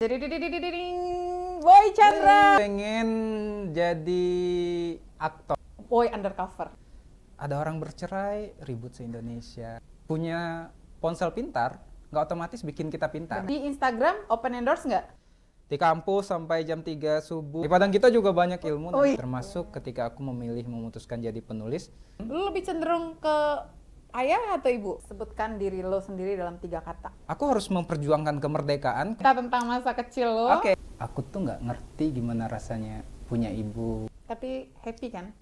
Dididididididing, Boy Chandra. Pengen jadi aktor. Boy undercover. Ada orang bercerai, ribut se-Indonesia. Punya ponsel pintar, nggak otomatis bikin kita pintar. Di Instagram open endorse nggak? Di kampus sampai jam 3 subuh. Di Padang kita juga banyak ilmu, iya. termasuk ketika aku memilih memutuskan jadi penulis. Lu lebih cenderung ke ayah atau ibu? Sebutkan diri lo sendiri dalam 3 kata. Aku harus memperjuangkan kemerdekaan. Kita tentang masa kecil lo. Oke. Aku tuh nggak ngerti gimana rasanya punya ibu. Tapi happy kan?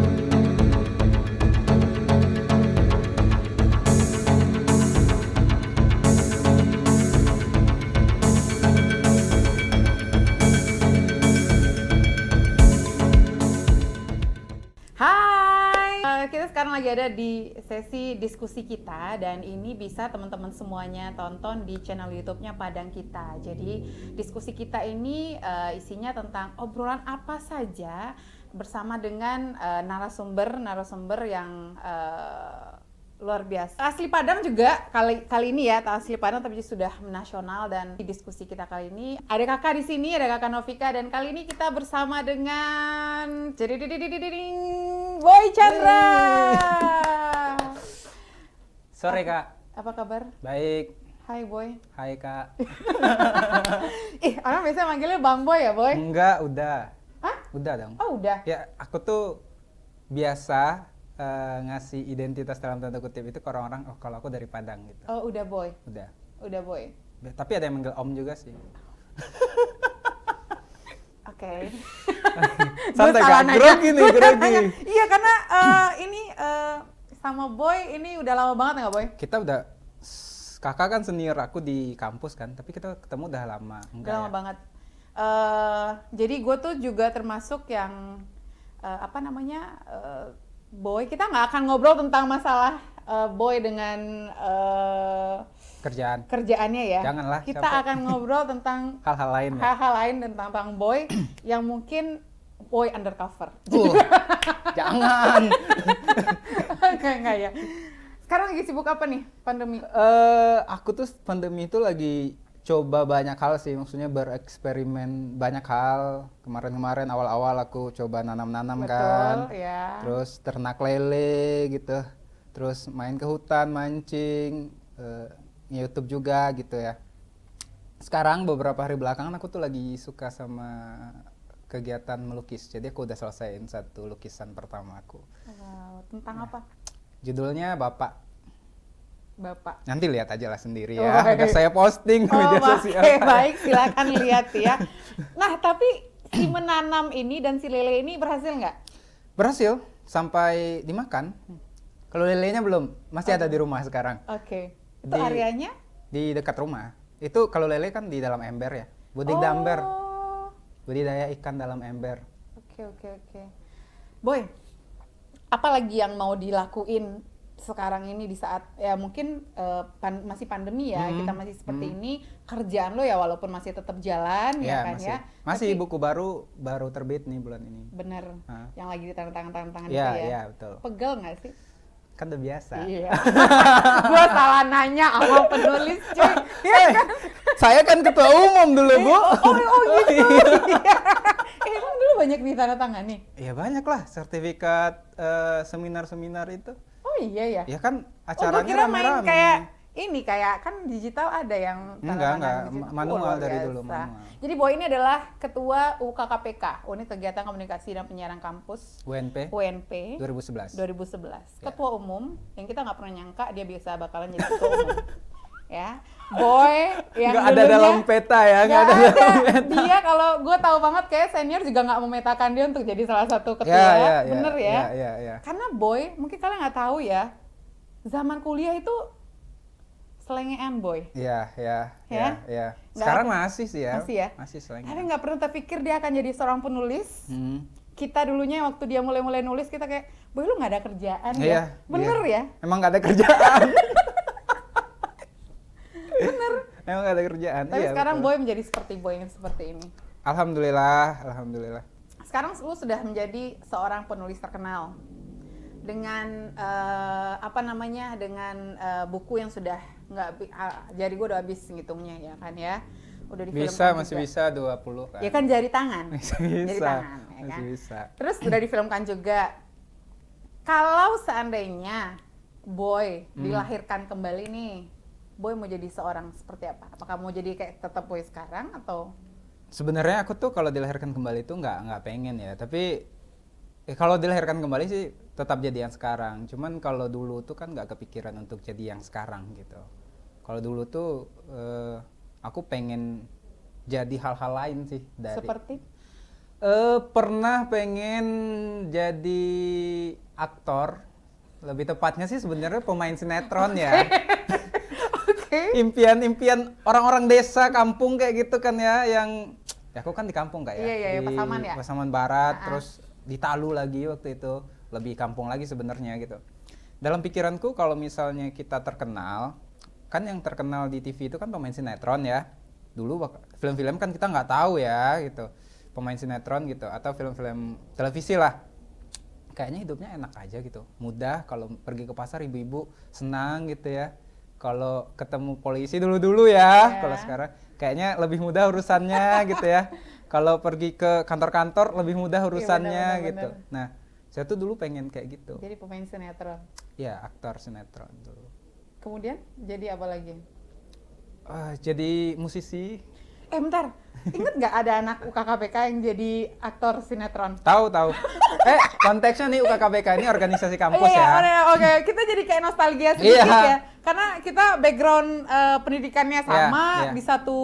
Kita sekarang lagi ada di sesi diskusi kita dan ini bisa teman-teman semuanya tonton di channel YouTube-nya Padang Kita. Jadi diskusi kita ini isinya tentang obrolan apa saja bersama dengan narasumber yang luar biasa. Asli Padang juga kali ini ya, asli Padang tapi sudah nasional. Dan di diskusi kita kali ini ada kakak di sini, ada kakak Novika, dan kali ini kita bersama dengan Boy Chandra. Sore Kak. Apa kabar? Baik. Hai Boy. Hai Kak. Orang biasanya manggilnya Bang Boy ya Boy? Enggak, udah. Hah? Udah dong. Oh udah? Ya, aku tuh biasa ngasih identitas dalam tanda kutip itu ke orang-orang, oh kalau aku dari Padang gitu. Oh udah Boy? Udah. Udah Boy? Tapi ada yang manggil Om juga sih. Oke. Santai Kak, grogi nih, grogi. Iya karena ini sama Boy ini udah lama banget nggak Boy? Kita udah, kakak kan senior aku di kampus kan, tapi kita ketemu udah lama. Udah lama banget. Jadi gue tuh juga termasuk yang Boy, kita nggak akan ngobrol tentang masalah Boy dengan kerjaannya ya. Janganlah. Kita capek. akan ngobrol tentang hal-hal lain. Hal-hal lain tentang Bang Boy yang mungkin Boy undercover. Jangan. Enggak ya. Sekarang lagi sibuk apa nih pandemi? Aku tuh pandemi itu lagi coba banyak hal sih, maksudnya bereksperimen banyak hal. Kemarin awal-awal aku coba nanam-nanam. Betul, kan, ya. Terus ternak lele gitu, terus main ke hutan, mancing, YouTube juga gitu ya. Sekarang beberapa hari belakangan aku tuh lagi suka sama kegiatan melukis, jadi aku udah selesaiin satu lukisan pertama aku. Wow, tentang apa? Judulnya Bapak. Nanti lihat aja lah sendiri ya. Udah saya posting di media sosial. Oke, baik, silakan lihat ya. Nah, tapi si menanam ini dan si lele ini berhasil nggak? Berhasil, sampai dimakan. Kalau lelenya belum, masih ada di rumah sekarang. Oke. Itu areanya? Di dekat rumah. Itu kalau lele kan di dalam ember ya. Budidaya budidaya ikan dalam ember. Oke. Boy, apa lagi yang mau dilakuin sekarang ini di saat ya mungkin masih pandemi ya, kita masih seperti ini, kerjaan lo ya walaupun masih tetap jalan ya kan masih. ya. Masih tapi, buku baru terbit nih bulan ini. Bener, yang lagi ditangan itu ya. ya. Iya, betul. Pegel nggak sih? Kan udah biasa. Iya. Gua salah nanya sama penulis cuy. Saya kan ketua umum dulu, Bu. Gitu. Emang dulu banyak ditandatangani? Ya banyak lah, sertifikat seminar-seminar itu. Oh iya ya. Ya kan Gua acaranya kira rame-rame. main kayak ini, kayak kan digital ada yang Enggak, digital. manual Luar dari biasa. dulu, manual. Jadi Boy ini adalah ketua UKKPK, Unit Kegiatan Komunikasi dan Penyiaran Kampus UNP 2011. Ya. Ketua umum yang kita nggak pernah nyangka dia bisa bakalan jadi ketua umum. Ya, Boy yang nggak ada dalam peta ya, nggak ada dalam peta. Dia kalau gue tahu banget kayak senior juga nggak memetakan dia untuk jadi salah satu ketua, bener ya? Ya. Karena Boy, mungkin kalian nggak tahu ya, zaman kuliah itu selengean Boy. Iya. Sekarang masih sih ya. Masih ya? Masih selengean. Tapi nggak pernah terpikir dia akan jadi seorang penulis. Kita dulunya waktu dia mulai nulis kita kayak, Boy lu nggak ada kerjaan ya? Bener ya? Emang nggak ada kerjaan. Bener. Emang nggak ada kerjaan. Tapi iya, sekarang betul. Boy menjadi seperti Boy yang seperti ini. Alhamdulillah. Sekarang lu sudah menjadi seorang penulis terkenal dengan dengan buku yang sudah nggak jadi gue udah habis ngitungnya ya kan ya. Udah Bisa, difilmkan masih juga. bisa 20 kan. Ya kan jari tangan. Masih Jari bisa. tangan, ya kan? Masih bisa. Terus udah difilmkan juga. Kalau seandainya Boy dilahirkan kembali nih, Boy mau jadi seorang seperti apa? Apakah mau jadi kayak tetap Boy sekarang atau? Sebenarnya aku tuh kalau dilahirkan kembali tuh nggak pengen ya, tapi kalau dilahirkan kembali sih tetap jadi yang sekarang. Cuman kalau dulu tuh kan nggak kepikiran untuk jadi yang sekarang gitu. Kalau dulu tuh aku pengen jadi hal-hal lain sih dari. Seperti? Pernah pengen jadi aktor, lebih tepatnya sih sebenarnya pemain sinetron ya. Oke. Impian-impian orang-orang desa kampung kayak gitu kan ya, yang ya aku kan di kampung kak ya, Iya, di Pasaman ya? Pasaman Barat, Ah. terus di Talu lagi waktu itu, lebih kampung lagi sebenarnya gitu. Dalam pikiranku kalau misalnya kita terkenal, kan yang terkenal di TV itu kan pemain sinetron ya. Dulu film-film kan kita nggak tahu ya gitu, pemain sinetron gitu, atau film-film televisi lah. Kayaknya hidupnya enak aja gitu, mudah. Kalau pergi ke pasar ibu-ibu senang gitu ya. Kalau ketemu polisi dulu-dulu ya, kalau sekarang kayaknya lebih mudah urusannya gitu ya. Kalau pergi ke kantor-kantor lebih mudah urusannya benar, gitu. benar. Nah, saya tuh dulu pengen kayak gitu. Jadi pemain sinetron. Ya, aktor sinetron dulu. Kemudian jadi apa lagi? Jadi musisi. Bentar. Ingat nggak ada anak UKKPK yang jadi aktor sinetron? Tahu. Konteksnya nih UKKBK ini organisasi kampus Iya, ya. oke. Kita jadi kayak nostalgia sedikit Iya. ya. Karena kita background pendidikannya sama, Iya. di satu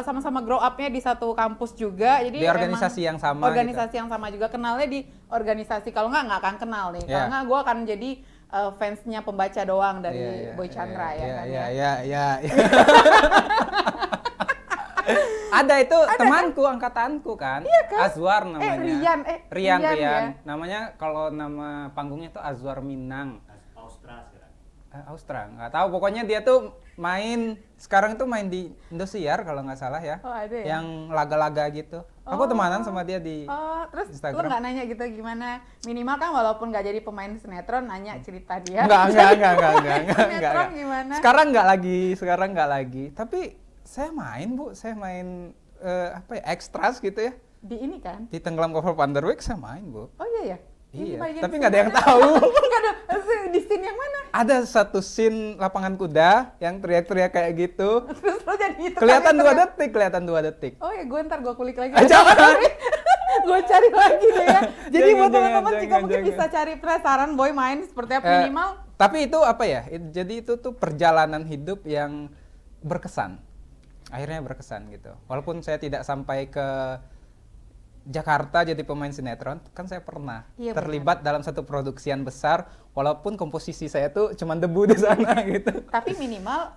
sama-sama grow up-nya di satu kampus juga. Jadi Di organisasi emang yang sama organisasi yang sama juga. Kenalnya di organisasi. Kalau nggak akan kenal nih. Kalau Iya. nggak, gue akan jadi fansnya pembaca doang dari Iya, Boy Chandra ya kan ya. Iya. Ada itu temanku, angkatanku kan. Iya kan? Azwar namanya. Rian Rian. ya. Namanya kalau nama panggungnya tuh Azwar Minang. Austra sekarang. Austra, nggak tahu. Pokoknya dia tuh main, sekarang tuh main di Indosiar kalau nggak salah ya. Oh, ada ya? Yang laga-laga gitu. Aku temanan sama dia di Terus Instagram. lo nggak nanya gitu gimana? Minimal kan walaupun nggak jadi pemain sinetron, nanya cerita dia. Enggak. Sinetron gimana? Sekarang nggak lagi. Tapi saya main extras gitu ya. Di ini kan? Di Tenggelam Cover Panderwick saya main, Bu. Oh iya ya? Iya, Ini bagian tapi scene nggak ada yang mana? tahu. Nggak ada. Di scene yang mana? Ada satu scene lapangan kuda yang teriak-teriak kayak gitu. Terus lo jadi itu Kelihatan kan, 2 detik. Oh ya, gue ntar gue kulik lagi. Jangan. Gue cari lagi deh ya. Jadi buat Jangan, teman-teman juga jangan, mungkin jangan. bisa cari penasaran Boy main seperti apa Eh, minimal. Tapi itu apa ya? Jadi itu tuh perjalanan hidup yang berkesan. Akhirnya berkesan gitu. Walaupun saya tidak sampai ke Jakarta jadi pemain sinetron, kan saya pernah Iya, terlibat dalam satu produksian besar, walaupun komposisi saya tuh cuma debu di sana gitu. Tapi minimal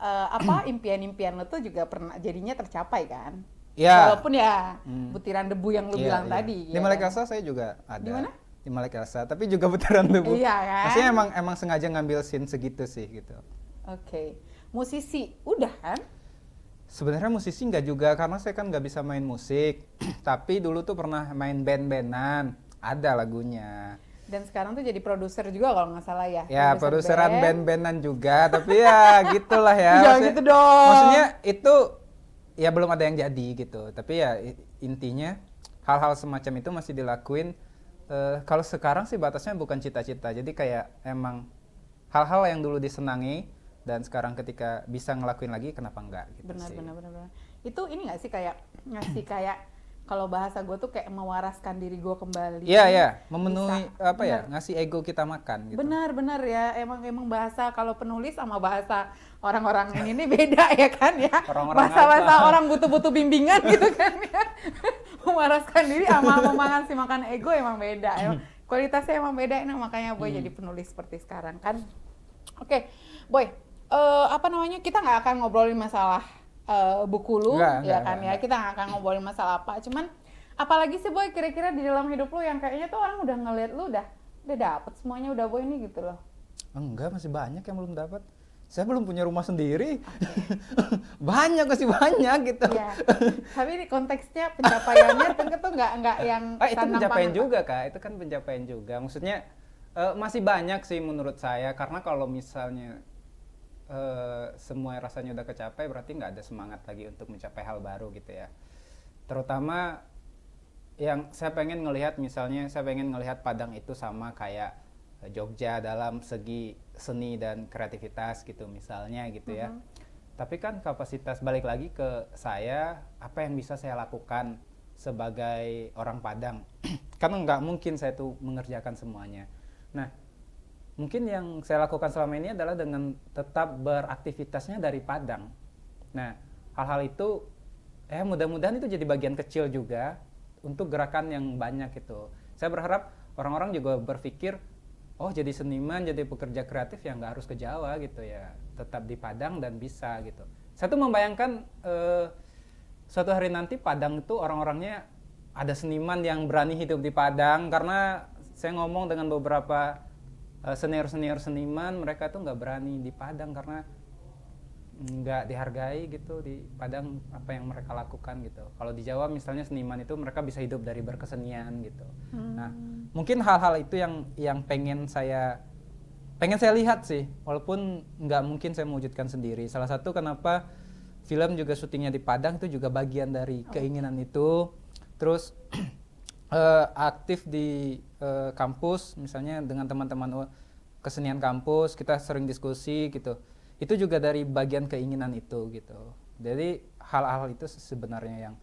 impian-impian lo tuh juga pernah jadinya tercapai kan? Ya. Walaupun ya butiran debu yang lo Iya, bilang iya. tadi. Di ya Malek kan? Elsa saya juga ada. Di mana? Di Malek Elsa, tapi juga putaran debu. Iya kan? Maksudnya emang sengaja ngambil scene segitu sih gitu. Oke. Musisi udah kan? Sebenarnya musisi nggak juga, karena saya kan nggak bisa main musik. Tapi dulu tuh pernah main band-bandan, ada lagunya. Dan sekarang tuh jadi produser juga kalau nggak salah ya. Ya, Produser produseran band. band-bandan juga, tapi ya gitulah ya. Jangan gitu dong. Maksudnya itu ya belum ada yang jadi gitu. Tapi ya intinya hal-hal semacam itu masih dilakuin. Kalau sekarang sih batasnya bukan cita-cita. Jadi kayak emang hal-hal yang dulu disenangi dan sekarang ketika bisa ngelakuin lagi kenapa enggak gitu Benar, sih. benar. Itu ini nggak sih kayak ngasih kayak kalau bahasa gue tuh kayak mewaraskan diri gue kembali. Iya, memenuhi Bisa. apa ya? Ngasih ego kita makan gitu. Benar ya, emang bahasa kalau penulis sama bahasa orang-orang ini beda ya kan ya. Orang-orang Bahasa apa? orang butuh-butuh bimbingan gitu kan ya. Mewaraskan diri sama makan ego emang beda. Emang kualitasnya emang beda, nah, makanya Boy jadi penulis seperti sekarang kan. Oke, Boy, kita nggak akan ngobrolin masalah buku lu, ya kan ya. Kita nggak akan ngobrolin masalah apa. Cuman apalagi sih Boy kira-kira di dalam hidup lu yang kayaknya tuh orang udah ngeliat lu udah dapet semuanya udah Boy ini gitu loh. Enggak, masih banyak yang belum dapat. Saya belum punya rumah sendiri. Masih banyak gitu. Iya. Tapi ini konteksnya pencapaiannya tuh nggak yang Itu sandang pencapaian pangan. juga Kak, itu kan pencapaian juga. Maksudnya masih banyak sih menurut saya, karena kalau misalnya semua rasanya udah kecapai, berarti nggak ada semangat lagi untuk mencapai hal baru gitu ya. Terutama yang saya pengen ngelihat, misalnya saya pengen ngelihat Padang itu sama kayak Jogja dalam segi seni dan kreativitas gitu misalnya gitu ya. Tapi kan kapasitas, balik lagi ke saya, apa yang bisa saya lakukan sebagai orang Padang. Karena nggak mungkin saya tuh mengerjakan semuanya. Nah, mungkin yang saya lakukan selama ini adalah dengan tetap beraktivitasnya dari Padang. Nah, hal-hal itu mudah-mudahan itu jadi bagian kecil juga untuk gerakan yang banyak itu. Saya berharap orang-orang juga berpikir, oh jadi seniman, jadi pekerja kreatif yang nggak harus ke Jawa gitu ya, tetap di Padang dan bisa gitu. Saya tuh membayangkan suatu hari nanti Padang itu orang-orangnya ada seniman yang berani hidup di Padang, karena saya ngomong dengan beberapa senior seniman, mereka tuh nggak berani di Padang karena nggak dihargai gitu di Padang apa yang mereka lakukan gitu. Kalau di Jawa misalnya seniman itu mereka bisa hidup dari berkesenian gitu. Nah, mungkin hal-hal itu yang pengen saya lihat sih, walaupun nggak mungkin saya mewujudkan sendiri. Salah satu kenapa film juga syutingnya di Padang itu juga bagian dari keinginan itu. Terus aktif di kampus misalnya dengan teman-teman kesenian kampus, kita sering diskusi gitu. Itu juga dari bagian keinginan itu gitu. Jadi hal-hal itu sebenarnya yang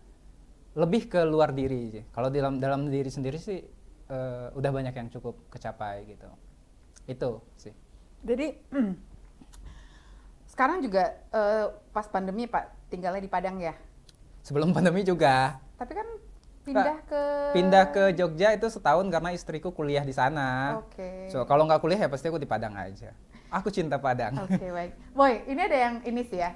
lebih ke luar diri sih. Kalau dalam diri sendiri sih udah banyak yang cukup kecapai gitu. Itu sih. Jadi sekarang juga pas pandemi Pak tinggalnya di Padang ya? Sebelum pandemi juga. Tapi kan pindah ke Jogja itu setahun karena istriku kuliah di sana. Oke. So kalau nggak kuliah ya pasti aku di Padang aja. Aku cinta Padang. Oke, baik. Boy, ini ada yang ini sih ya.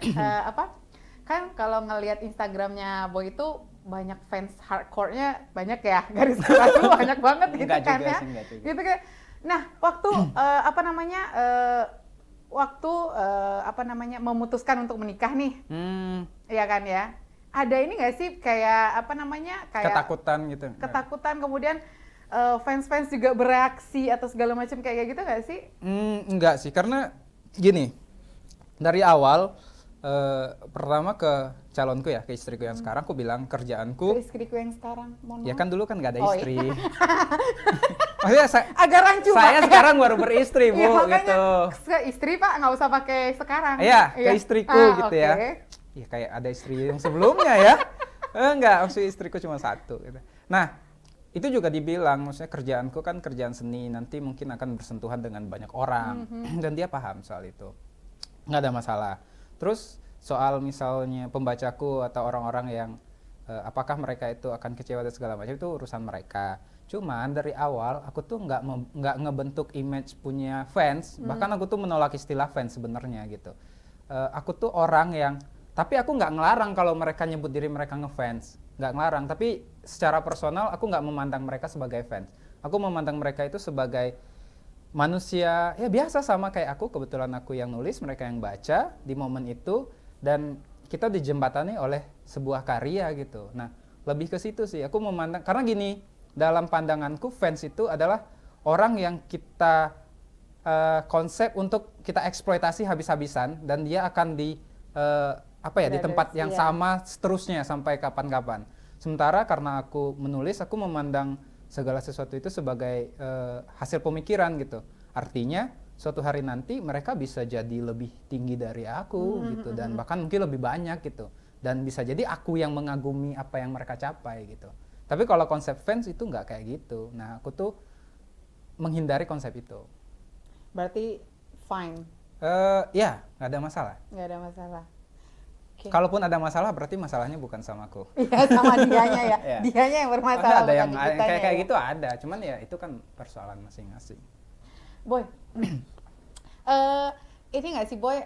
Kan kalau ngelihat Instagramnya Boy itu banyak fans hardcore-nya banyak ya, garis keras tuh banyak banget gitu Enggak kan juga ya. sih, enggak juga. Gitu kan. Nah, waktu memutuskan untuk menikah nih. Iya kan ya. Ada ini nggak sih kayak ketakutan gitu. Ketakutan, kemudian fans-fans juga bereaksi atau segala macam kayak gitu nggak sih? Enggak sih, karena gini, dari awal pertama ke calonku ya, ke istriku yang sekarang, aku bilang kerjaanku. Ke istriku yang sekarang, mohon Ya maaf. kan dulu kan nggak ada istri. Iya. Maksudnya Agak rancu saya Pak. sekarang baru beristri Bu, Iya, makanya gitu. ke istri Pak, nggak usah pakai sekarang. Iya, ke istriku gitu ya. Ya kayak ada istri yang sebelumnya ya. Enggak, maksudnya istriku cuma satu gitu. Nah, itu juga dibilang, maksudnya kerjaanku kan kerjaan seni, nanti mungkin akan bersentuhan dengan banyak orang. Dan dia paham soal itu. Nggak ada masalah. Terus soal misalnya pembacaku atau orang-orang yang apakah mereka itu akan kecewa dan segala macam, itu urusan mereka. Cuman dari awal aku tuh nggak ngebentuk image punya fans, bahkan aku tuh menolak istilah fans sebenarnya gitu. Aku tuh orang yang, tapi aku nggak ngelarang kalau mereka nyebut diri mereka ngefans, nggak ngelarang. Tapi secara personal aku nggak memandang mereka sebagai fans. Aku memandang mereka itu sebagai manusia ya biasa sama kayak aku. Kebetulan aku yang nulis, mereka yang baca di momen itu, dan kita dijembatani oleh sebuah karya gitu. Nah, lebih ke situ sih aku memandang, karena gini, dalam pandanganku fans itu adalah orang yang kita konsep untuk kita eksploitasi habis-habisan, dan dia akan di di tempat yang sama seterusnya sampai kapan-kapan. Sementara karena aku menulis, aku memandang segala sesuatu itu sebagai hasil pemikiran gitu. Artinya suatu hari nanti mereka bisa jadi lebih tinggi dari aku gitu, dan bahkan mungkin lebih banyak gitu. Dan bisa jadi aku yang mengagumi apa yang mereka capai gitu. Tapi kalau konsep fans itu nggak kayak gitu. Nah, aku tuh menghindari konsep itu. Berarti fine. Ya, nggak ada masalah. Nggak ada masalah. Okay. Kalaupun ada masalah, berarti masalahnya bukan sama aku. Iya, sama dianya ya. Yeah. Dianya yang bermasalah. Ada yang kayak ya. gitu ada. Cuman ya itu kan persoalan masing-masing. Boy, ini nggak sih Boy,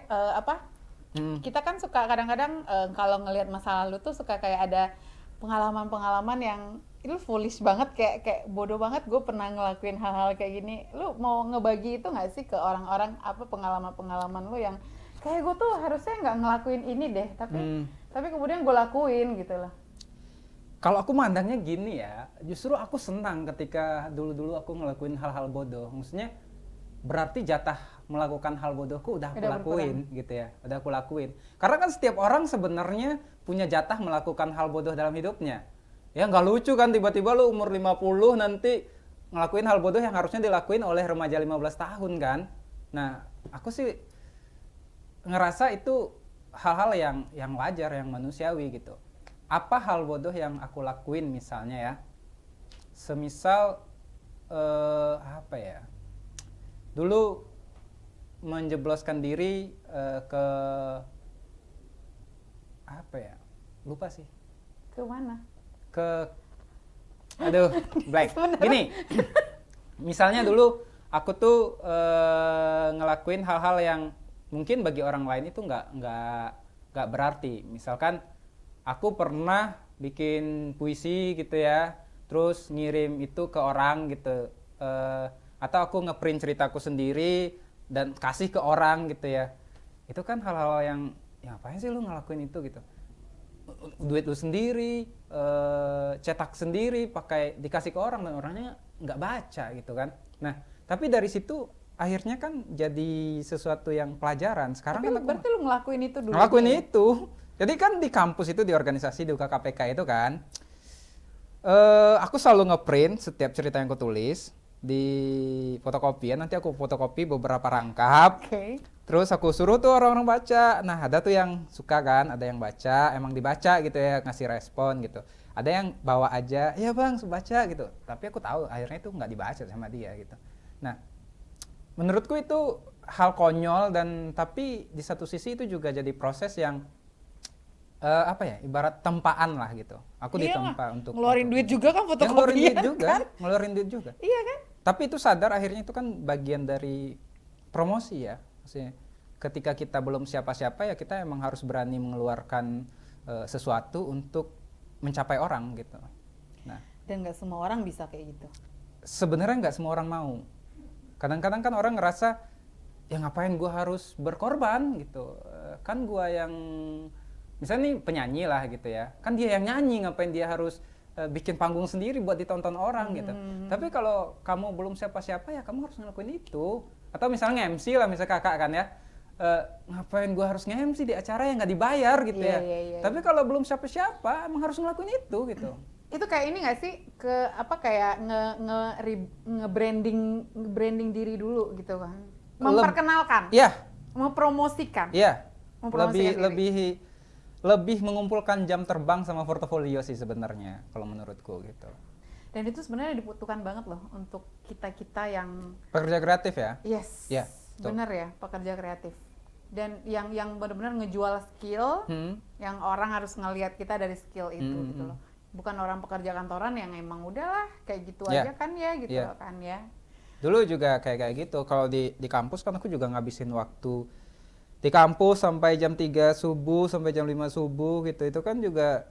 kita kan suka kadang-kadang kalau ngelihat masa lalu tuh suka kayak ada pengalaman-pengalaman yang itu foolish banget, kayak bodoh banget gue pernah ngelakuin hal-hal kayak gini. Lu mau ngebagi itu nggak sih ke orang-orang, apa pengalaman-pengalaman lu yang kayak gue tuh harusnya nggak ngelakuin ini deh, tapi kemudian gue lakuin gitu loh. Kalau aku mandangnya gini ya, justru aku senang ketika dulu-dulu aku ngelakuin hal-hal bodoh. Maksudnya berarti jatah melakukan hal bodohku udah aku Udah lakuin gitu ya, udah aku lakuin. Karena kan setiap orang sebenarnya punya jatah melakukan hal bodoh dalam hidupnya. Ya nggak lucu kan tiba-tiba lu umur 50 nanti ngelakuin hal bodoh yang harusnya dilakuin oleh remaja 15 tahun kan. Nah, aku sih ngerasa itu hal-hal yang wajar, yang manusiawi gitu. Apa hal bodoh yang aku lakuin misalnya ya? Semisal apa ya? Dulu menjebloskan diri ke apa ya? Lupa sih. Ke mana? Ke aduh, blank. Gini. Misalnya dulu aku tuh ngelakuin hal-hal yang mungkin bagi orang lain itu nggak berarti. Misalkan aku pernah bikin puisi gitu ya, terus ngirim itu ke orang gitu, atau aku ngeprint ceritaku sendiri dan kasih ke orang gitu ya. Itu kan hal-hal yang ya ngapain sih lu ngelakuin itu gitu. Duit lu sendiri, cetak sendiri, pakai dikasih ke orang dan orangnya nggak baca gitu kan. Nah, tapi dari situ akhirnya kan jadi sesuatu yang pelajaran. Sekarang Tapi kan aku berarti lu ngelakuin itu dulu. ngelakuin ya? itu. Jadi kan di kampus itu, di organisasi, di UKKPK itu kan, aku selalu ngeprint setiap cerita yang aku tulis di fotokopian. Nanti aku fotokopi beberapa rangkap. Oke. Terus aku suruh tuh orang-orang baca. Nah, ada tuh yang suka kan, ada yang baca, emang dibaca gitu ya, ngasih respon gitu. Ada yang bawa aja, ya bang, baca gitu. Tapi aku tahu akhirnya itu nggak dibaca sama dia gitu. Nah, menurutku itu hal konyol dan tapi di satu sisi itu juga jadi proses yang apa ya, ibarat tempaan lah gitu. Aku Iyalah, ditempa untuk ngeluarin duit juga kan ya, ngeluarin duit fotokopian juga, kan? ngeluarin duit juga. Iya kan? Tapi itu sadar akhirnya itu kan bagian dari promosi ya. Maksudnya ketika kita belum siapa-siapa ya kita emang harus berani mengeluarkan sesuatu untuk mencapai orang gitu. Nah, Dan nggak semua orang bisa kayak gitu. sebenarnya nggak semua orang mau. Kadang-kadang kan orang ngerasa ya ngapain gua harus berkorban gitu. Kan gua yang misalnya nih penyanyi lah gitu ya. Kan dia yang nyanyi, ngapain dia harus bikin panggung sendiri buat ditonton orang gitu. Tapi kalau kamu belum siapa-siapa ya kamu harus ngelakuin itu. Atau misalnya MC lah, misalnya kakak kan ya. Ngapain gua harus nge-MC di acara yang nggak dibayar gitu Iya, ya. iya. Tapi kalau belum siapa-siapa emang harus ngelakuin itu gitu. Itu kayak ini nggak sih, ke apa, kayak nge-branding diri dulu gitu kan? Memperkenalkan, Iya, mempromosikan. iya. Mempromosikan diri. Lebih mengumpulkan jam terbang sama portofolio sih sebenarnya kalau menurutku gitu. Dan itu sebenarnya dibutuhkan banget loh untuk kita-kita yang Pekerja kreatif ya? yes, Iya, betul. bener ya, pekerja kreatif. Dan yang benar-benar ngejual skill, yang orang harus ngelihat kita dari skill itu gitu loh. Bukan orang pekerja kantoran yang emang udahlah kayak gitu Iya. aja kan ya gitu Iya. kan ya. Dulu juga kayak gitu. Kalau di kampus kan aku juga ngabisin waktu di kampus sampai jam 3 subuh sampai jam 5 subuh gitu. Itu kan juga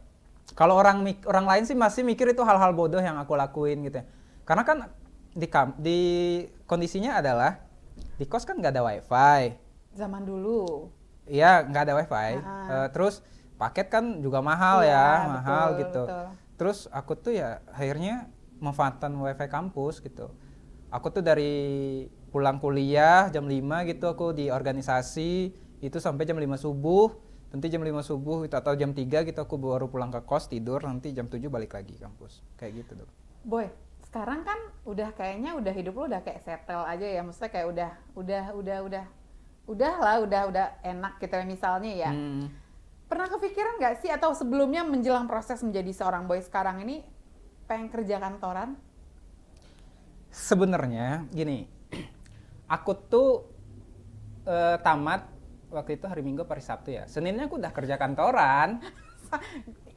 kalau orang lain sih masih mikir itu hal-hal bodoh yang aku lakuin gitu ya. Karena kan di kondisinya adalah di kos kan nggak ada wifi. Zaman dulu. Iya, nggak ada wifi. Terus paket kan juga mahal Iya, ya, betul, mahal gitu. betul. Terus aku tuh ya akhirnya memanfaatkan wifi kampus gitu. Aku tuh dari pulang kuliah jam 5 gitu aku di organisasi itu sampai jam 5 subuh. Nanti jam 5 subuh itu atau jam 3 gitu aku baru pulang ke kos tidur, nanti jam 7 balik lagi kampus. Kayak gitu tuh. Boy, sekarang kan udah kayaknya udah hidup lu udah kayak settle aja ya. Maksudnya kayak udah enak gitu ya misalnya ya. Pernah kepikiran nggak sih, atau sebelumnya menjelang proses menjadi seorang boy sekarang ini pengen kerja kantoran? Sebenarnya gini, aku tuh tamat waktu itu hari Minggu apa hari Sabtu ya. Seninnya aku udah kerja kantoran.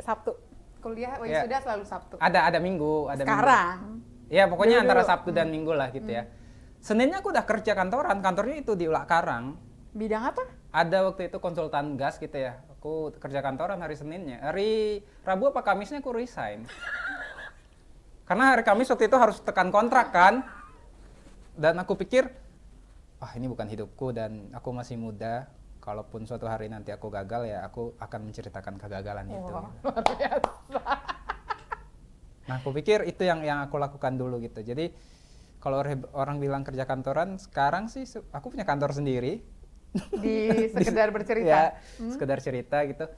Sabtu kuliah Ya. sudah selalu Sabtu. Ada Minggu, ada Sekarang Minggu. Ya pokoknya Dulu. antara Sabtu dan Minggu lah gitu ya. Seninnya aku udah kerja kantoran, kantornya itu di Ulak Karang. bidang apa? Ada waktu itu konsultan gas gitu ya. Aku kerja kantoran hari Seninnya. Hari Rabu apa Kamisnya aku resign. Karena hari Kamis waktu itu harus tekan kontrak kan. Dan aku pikir, ini bukan hidupku dan aku masih muda. Kalaupun suatu hari nanti aku gagal ya aku akan menceritakan kegagalan itu. Wah, Gitu. luar biasa. Nah aku pikir itu yang aku lakukan dulu gitu. Jadi kalau orang bilang kerja kantoran, sekarang sih aku punya kantor sendiri. Di sekedar bercerita. Ya, sekedar cerita gitu.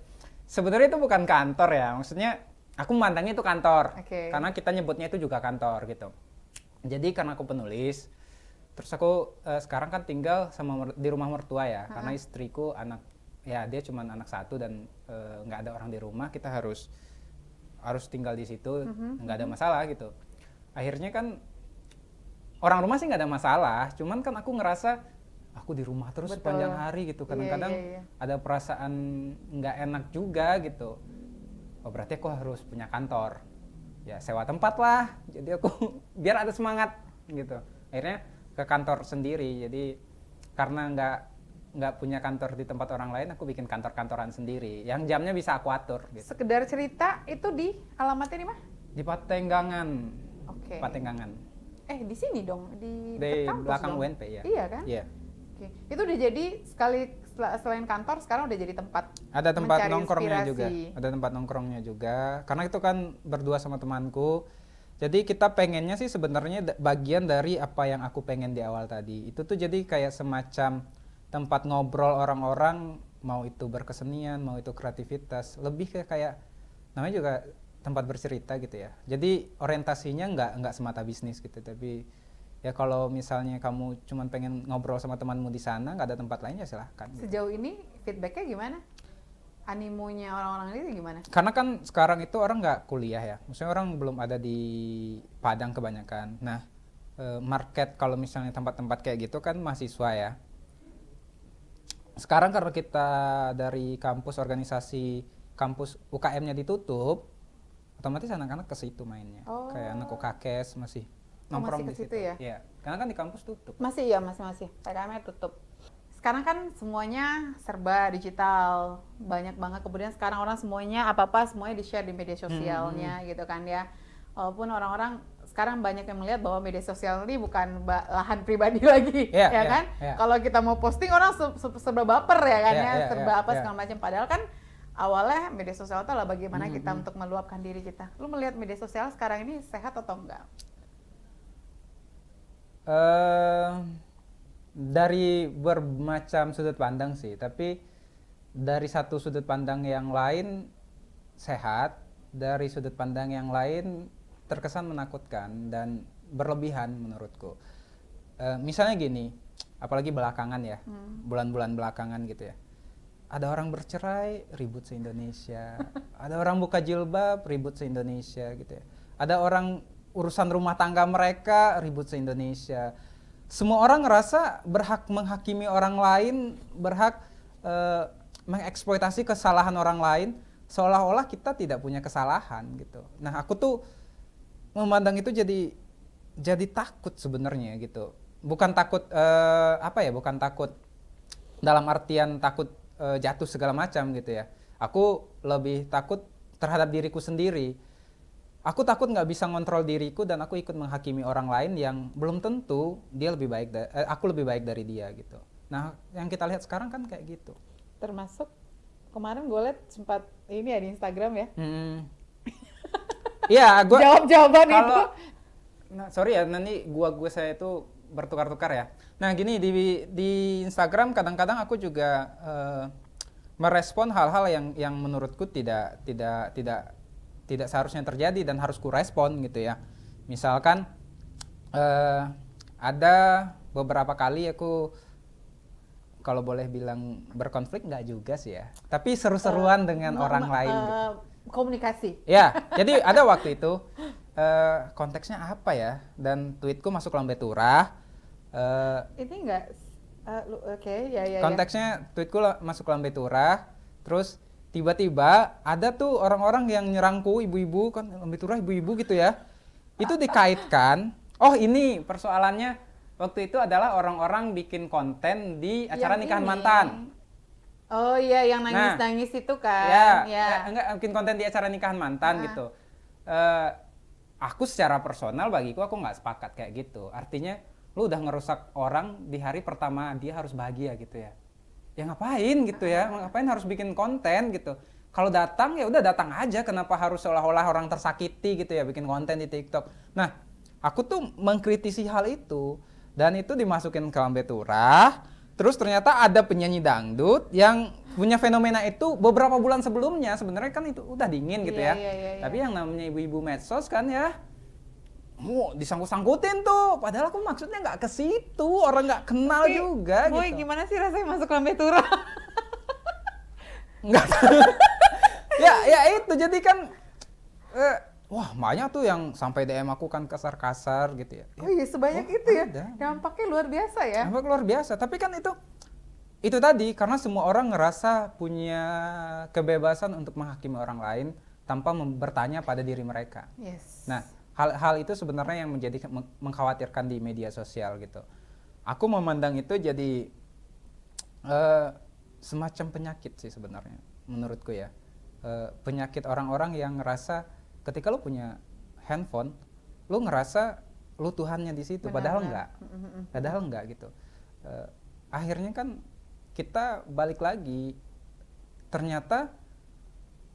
Sebenarnya itu bukan kantor ya, maksudnya aku memandangnya itu kantor. Oke. Karena kita nyebutnya itu juga kantor gitu. Jadi karena aku penulis, terus aku sekarang kan tinggal di rumah mertua ya, karena istriku dia cuma anak satu dan nggak ada orang di rumah, kita harus tinggal di situ, nggak ada masalah gitu. Akhirnya kan orang rumah sih nggak ada masalah, cuman kan aku ngerasa aku di rumah terus Betul. sepanjang hari gitu. Kadang-kadang Iya. ada perasaan nggak enak juga gitu. Oh berarti aku harus punya kantor. Ya sewa tempat lah. Jadi aku biar ada semangat gitu. Akhirnya ke kantor sendiri. Jadi karena nggak punya kantor di tempat orang lain, aku bikin kantor-kantoran sendiri. Yang jamnya bisa aku atur. Gitu. Sekedar cerita itu di alamatnya di mana? Di Patenggangan. Oke. Patenggangan. Di sini dong, di Di kampus belakang dong. UNP ya. Iya kan? Iya. Oke. Itu udah jadi selain kantor sekarang udah jadi tempat Ada tempat mencari nongkrongnya inspirasi. juga. Ada tempat nongkrongnya juga. Karena itu kan berdua sama temanku. Jadi kita pengennya sih sebenarnya bagian dari apa yang aku pengen di awal tadi. Itu tuh jadi kayak semacam tempat ngobrol orang-orang, mau itu berkesenian, mau itu kreativitas. Lebih kayak namanya juga tempat bercerita gitu ya. Jadi orientasinya nggak semata bisnis gitu, tapi ya kalau misalnya kamu cuma pengen ngobrol sama temanmu di sana, nggak ada tempat lain ya silahkan. Gitu. Sejauh ini feedbacknya gimana? Animonya orang-orang ini gimana? Karena kan sekarang itu orang nggak kuliah ya, maksudnya orang belum ada di Padang kebanyakan. Nah, market kalau misalnya tempat-tempat kayak gitu kan mahasiswa ya. Sekarang karena kita dari kampus organisasi kampus UKM-nya ditutup, otomatis anak-anak ke situ mainnya. Oh. Kayak anak UKKS masih Oh, nongkrong masih ke di situ. situ ya? Iya, karena kan di kampus tutup. Masih ya, masih. PKM-nya tutup. Sekarang kan semuanya serba digital, banyak banget. Kemudian sekarang orang semuanya apa-apa semuanya di-share di media sosialnya gitu kan ya. Walaupun orang-orang sekarang banyak yang melihat bahwa media sosial ini bukan lahan pribadi lagi, Yeah, ya yeah, kan? yeah. Kalau kita mau posting orang serba baper ya kan Yeah, ya, yeah, serba yeah, apa yeah. segala macam. Padahal kan awalnya media sosial itu adalah bagaimana kita untuk meluapkan diri kita. Lu melihat media sosial sekarang ini sehat atau enggak? Dari bermacam sudut pandang sih, tapi dari satu sudut pandang yang lain sehat, dari sudut pandang yang lain terkesan menakutkan dan berlebihan menurutku. Misalnya gini, apalagi belakangan ya, bulan-bulan belakangan gitu ya. Ada orang bercerai, ribut se-Indonesia. Ada orang buka jilbab, ribut se-Indonesia gitu ya. Ada orang urusan rumah tangga mereka, ribut se-Indonesia. Semua orang ngerasa berhak menghakimi orang lain, berhak mengeksploitasi kesalahan orang lain, seolah-olah kita tidak punya kesalahan gitu. Nah, aku tuh memandang itu jadi takut sebenarnya gitu. Bukan takut bukan takut dalam artian takut jatuh segala macam gitu ya. Aku lebih takut terhadap diriku sendiri. Aku takut nggak bisa ngontrol diriku dan aku ikut menghakimi orang lain yang belum tentu dia lebih baik aku lebih baik dari dia gitu. Nah, yang kita lihat sekarang kan kayak gitu. Termasuk kemarin gue liat sempat ini ya di Instagram ya. Iya, gue Jawab jawaban itu. kalau sorry ya, nanti saya itu bertukar-tukar ya. Nah, gini di Instagram kadang-kadang aku juga merespon hal-hal yang menurutku tidak seharusnya terjadi dan harus kurespon gitu ya. Misalkan ada beberapa kali aku kalau boleh bilang berkonflik nggak juga sih ya. Tapi seru-seruan dengan orang lain gitu. Komunikasi. Ya, jadi ada waktu itu konteksnya apa ya? Dan tweetku masuk lambe turah. Ini enggak oke, ya. Konteksnya tweetku masuk lambe turah. Terus tiba-tiba ada tuh orang-orang yang nyerangku, ibu-ibu kan lambe turah ibu-ibu gitu ya. Itu dikaitkan, oh ini persoalannya waktu itu adalah orang-orang bikin konten di acara Yang nikahan ini. mantan. Oh iya, yang nangis-nangis itu Ya, kan. enggak bikin konten di acara nikahan mantan gitu. Aku secara personal bagiku aku nggak sepakat kayak gitu. Artinya lu udah ngerusak orang di hari pertama dia harus bahagia gitu ya. Ya ngapain gitu ya? Ngapain harus bikin konten gitu? Kalau datang ya udah datang aja. Kenapa harus seolah-olah orang tersakiti gitu ya bikin konten di TikTok? Nah, aku tuh mengkritisi hal itu dan itu dimasukin ke Lambe Turah. Terus ternyata ada penyanyi dangdut yang punya fenomena itu beberapa bulan sebelumnya. Sebenarnya kan itu udah dingin gitu ya. Iya. Tapi yang namanya ibu-ibu medsos kan ya, mau disangkut-sangkutin tuh. Padahal aku maksudnya nggak ke situ, orang nggak kenal Tapi, juga Boy, gitu. gimana sih rasanya masuk Lambe Turah? Nggak. ya itu jadi kan, wah banyak tuh yang sampai DM aku kan kasar-kasar gitu ya. Oh iya, sebanyak Oh, itu ya. ada. Dampaknya luar biasa ya. Emang luar biasa, tapi kan itu tadi karena semua orang ngerasa punya kebebasan untuk menghakimi orang lain tanpa bertanya pada diri mereka. Yes. Nah, hal itu sebenarnya yang menjadi mengkhawatirkan di media sosial gitu. Aku memandang itu jadi semacam penyakit sih sebenarnya, menurutku ya. Penyakit orang-orang yang ngerasa ketika lu punya handphone, lu ngerasa lu Tuhannya di situ, padahal enggak. Padahal enggak gitu. Akhirnya kan kita balik lagi, ternyata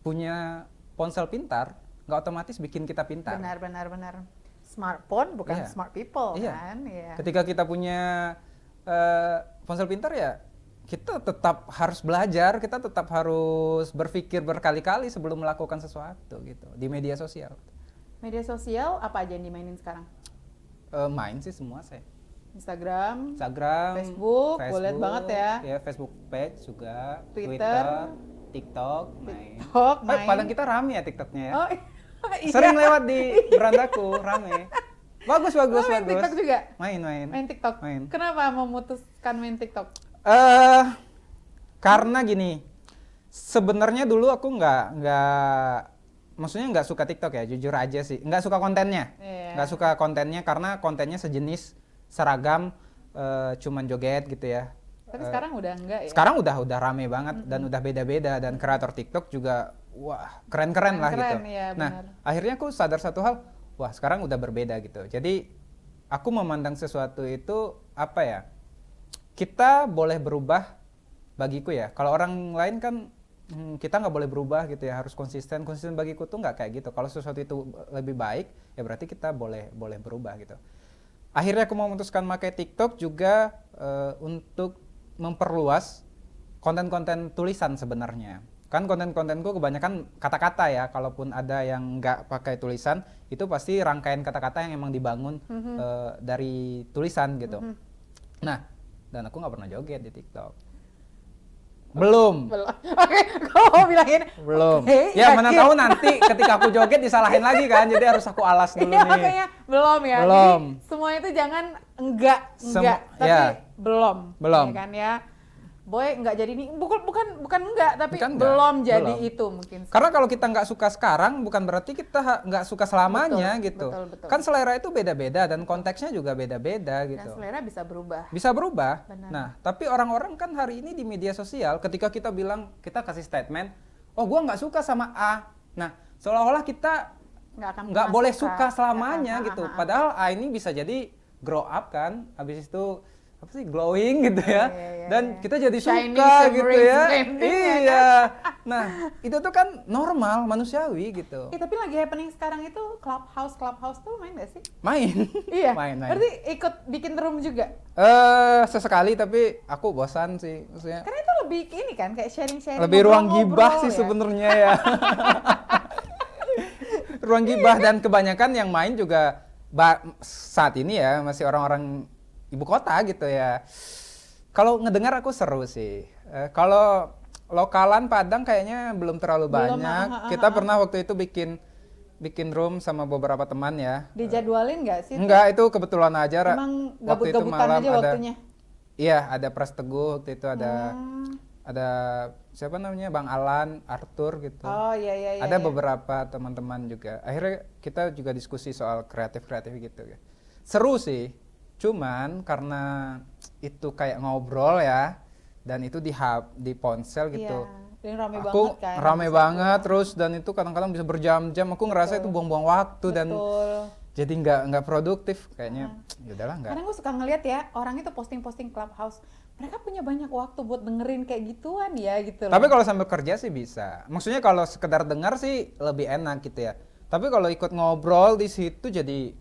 punya ponsel pintar nggak otomatis bikin kita pintar. Benar. Smartphone bukan Iya. smart people Iya. kan? Iya. Ketika kita punya ponsel pintar ya kita tetap harus belajar, kita tetap harus berpikir berkali-kali sebelum melakukan sesuatu gitu di media sosial. Media sosial apa aja yang dimainin sekarang? Main sih semua saya. Instagram, Facebook, gue liat banget ya. Ya, Facebook page juga, Twitter, TikTok, main. TikTok, main. Padahal kita rame ya TikToknya ya. Oh, iya. Sering lewat di berandaku, rame. Bagus. Oh, main TikTok juga? Main. Main TikTok. Main. Kenapa memutuskan main TikTok? Karena gini, sebenarnya dulu aku maksudnya nggak suka TikTok ya, jujur aja sih, nggak suka kontennya, Iya. nggak suka kontennya karena kontennya sejenis seragam, cuman joget gitu ya. Tapi sekarang udah enggak ya? Sekarang udah rame banget dan udah beda-beda dan kreator TikTok juga wah keren-keren lah gitu. Iya, Nah, benar. akhirnya aku sadar satu hal, wah sekarang udah berbeda gitu. Jadi aku memandang sesuatu itu apa ya? Kita boleh berubah bagiku ya. Kalau orang lain kan kita nggak boleh berubah gitu ya, harus konsisten. Konsisten bagiku tuh nggak kayak gitu. Kalau sesuatu itu lebih baik, ya berarti kita boleh berubah gitu. Akhirnya aku memutuskan pakai TikTok juga untuk memperluas konten-konten tulisan sebenarnya. Kan konten-kontenku kebanyakan kata-kata ya, kalaupun ada yang nggak pakai tulisan, itu pasti rangkaian kata-kata yang emang dibangun dari tulisan gitu. Nah, dan aku nggak pernah joget di TikTok. Belum. Oke, kok mau bilangin? Belum. Oke, Ya mana yakin. tahu nanti ketika aku joget disalahin lagi kan, jadi harus aku alas dulu Iya, nih. makanya belum ya. Belum. Jadi semuanya itu jangan enggak, tapi ya. belum. Belum. Ya kan ya. Boy enggak jadi ini bukan enggak, tapi Bukan enggak, belum jadi belum. itu mungkin. Karena kalau kita nggak suka sekarang, bukan berarti kita nggak suka selamanya gitu. betul. Kan selera itu beda-beda dan konteksnya juga beda-beda Dan gitu. selera bisa berubah. Bisa berubah. Benar. Nah, tapi orang-orang kan hari ini di media sosial, ketika kita bilang, kita kasih statement, oh gua nggak suka sama A. Nah, seolah-olah kita Nggak nggak pernah boleh suka selamanya Ya, gitu. Padahal A ini bisa jadi grow up kan, habis itu apa sih glowing gitu ya, Iya, dan iya. kita jadi Shiny, suka gitu shimmering, ya. splendid, ya Iya. Nah, itu tuh kan normal, manusiawi gitu. Tapi lagi happening sekarang itu Clubhouse tuh main gak sih? Main. Iya. main. Berarti ikut bikin room juga. Sesekali tapi aku bosan sih maksudnya. Karena itu lebih ini kan kayak sharing-sharing. Lebih ruang ngobrol-ngobrol gibah sih ya. sebenarnya ya. Ruang gibah dan kebanyakan yang main juga saat ini ya masih orang-orang ibu kota gitu ya. Kalau ngedengar aku seru sih. Kalau lokalan Padang kayaknya belum terlalu Belum, banyak. Kita pernah waktu itu bikin room sama beberapa teman ya. Dijadwalin nggak sih? Enggak, itu kebetulan aja. Emang waktu itu gabut-gabutan malam aja waktunya. Iya, ada Pras Teguh waktu itu Hmm. ada siapa namanya Bang Alan, Arthur gitu. Oh iya. Ada beberapa teman-teman juga. Akhirnya kita juga diskusi soal kreatif gitu ya. Seru sih. Cuman karena itu kayak ngobrol ya dan itu di ponsel gitu. Iya. Dan rame Aku banget kan. rame banget terus dan itu kadang-kadang bisa berjam-jam. Aku ngerasa itu buang-buang waktu dan Betul. jadi nggak produktif kayaknya. Ya udahlah nggak. Kadang gue suka ngeliat ya orang itu posting Clubhouse. Mereka punya banyak waktu buat dengerin kayak gituan ya gitu loh. Tapi kalau sambil kerja sih bisa. Maksudnya kalau sekedar dengar sih lebih enak gitu ya. Tapi kalau ikut ngobrol di situ jadi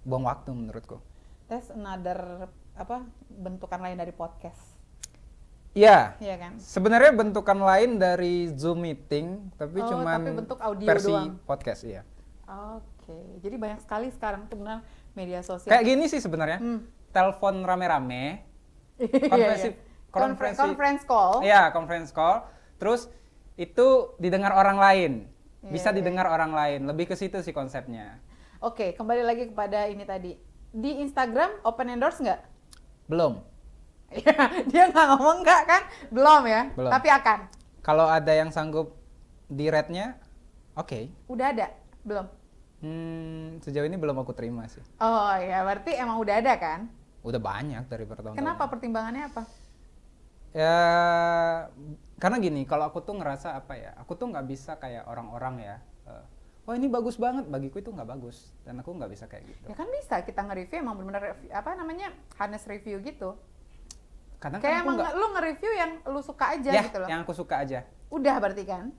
buang waktu menurutku. That's another bentukan lain dari podcast. Iya. Iya kan? Sebenarnya bentukan lain dari Zoom meeting, tapi cuman tapi bentuk audio versi doang. podcast, iya. Oke. Jadi banyak sekali sekarang sebenarnya media sosial. Kayak gini sih sebenarnya. Telepon rame-rame, conference call. Iya, conference call. Terus itu didengar orang lain. Bisa Iya. didengar orang lain. Lebih ke situ sih konsepnya. Oke, kembali lagi kepada ini tadi. Di Instagram open endorse nggak? Belum. Dia nggak ngomong nggak kan? Belum ya? Belum. Tapi akan. Kalau ada yang sanggup di rate-nya, oke. Udah ada? Belum? Sejauh ini belum aku terima sih. Oh ya, berarti emang udah ada kan? Udah banyak dari bertahun-tahun. Kenapa pertimbangannya apa? Ya, karena gini, kalau aku tuh ngerasa apa ya, aku tuh nggak bisa kayak orang-orang ya. Oh ini bagus banget, bagiku itu nggak bagus, dan aku nggak bisa kayak gitu. Ya kan bisa kita nge-review emang benar-benar honest review gitu. Kadang Kayak kan aku emang nggak, lu nge-review yang lu suka aja ya, gitu loh. yang aku suka aja. Udah berarti kan?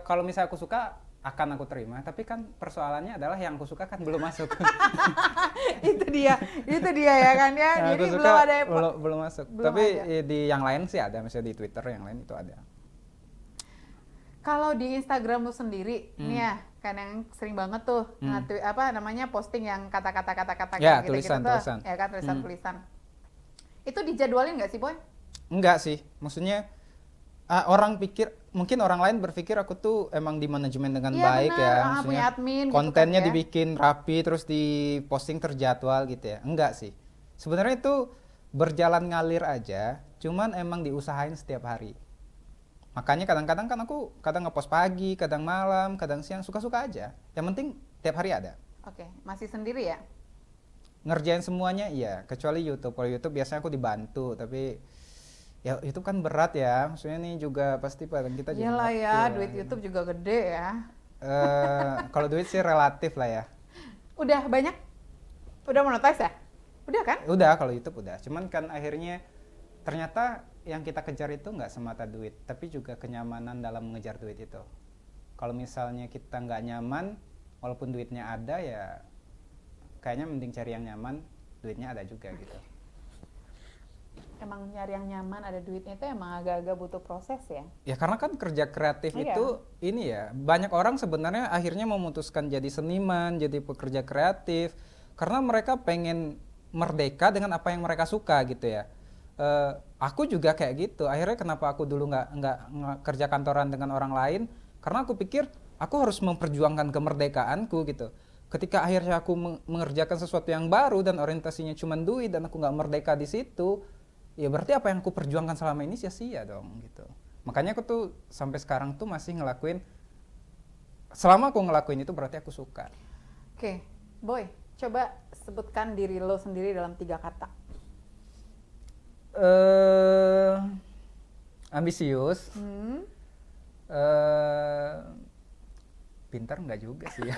Kalau misalnya aku suka, akan aku terima. Tapi kan persoalannya adalah yang aku suka kan belum masuk. itu dia ya kan ya. Yang Jadi aku belum suka ada belum masuk. belum Tapi ada. di yang lain sih ada, misalnya di Twitter yang lain itu ada. Kalau di Instagram lu sendiri, nih ya, kan yang sering banget tuh posting yang kata-kata Ya, gitu tulisan. ya kan tulisan. Itu dijadwalin nggak sih, Boy? Enggak sih, maksudnya orang pikir, mungkin orang lain berpikir aku tuh emang di manajemen dengan Iya, baik bener. ya, Punya maksudnya admin gitu kontennya kan ya. dibikin rapi terus diposting terjadwal gitu ya. Enggak sih, sebenarnya itu berjalan ngalir aja, cuman emang diusahain setiap hari. Makanya kadang-kadang kan aku kadang ngepost pagi, kadang malam, kadang siang, suka-suka aja. Yang penting tiap hari ada. Oke, masih sendiri ya? Ngerjain semuanya iya, kecuali YouTube. Kalau YouTube biasanya aku dibantu, tapi ya YouTube kan berat ya. Maksudnya nih juga pasti pada kita juga Iyalah ngerti ya, lah. duit YouTube juga gede ya. Kalau duit sih relatif lah ya. Udah banyak? Udah monetize ya? Udah kan? Udah kalau YouTube udah. Cuman kan akhirnya ternyata yang kita kejar itu nggak semata duit, tapi juga kenyamanan dalam mengejar duit itu. Kalau misalnya kita nggak nyaman, walaupun duitnya ada ya, kayaknya mending cari yang nyaman, duitnya ada juga gitu. Emang nyari yang nyaman ada duitnya itu emang agak-agak butuh proses ya? Ya karena kan kerja kreatif Iya. itu ini ya, banyak orang sebenarnya akhirnya memutuskan jadi seniman, jadi pekerja kreatif, karena mereka pengen merdeka dengan apa yang mereka suka gitu ya. Aku juga kayak gitu. Akhirnya kenapa aku dulu nggak kerja kantoran dengan orang lain? Karena aku pikir aku harus memperjuangkan kemerdekaanku gitu. Ketika akhirnya aku mengerjakan sesuatu yang baru dan orientasinya cuma duit dan aku nggak merdeka di situ, ya berarti apa yang aku perjuangkan selama ini sia-sia dong gitu. Makanya aku tuh sampai sekarang tuh masih ngelakuin. Selama aku ngelakuin itu berarti aku suka. Oke, Boy, coba sebutkan diri lo sendiri dalam 3 kata. Ambisius, Hmm? pintar nggak juga sih ya.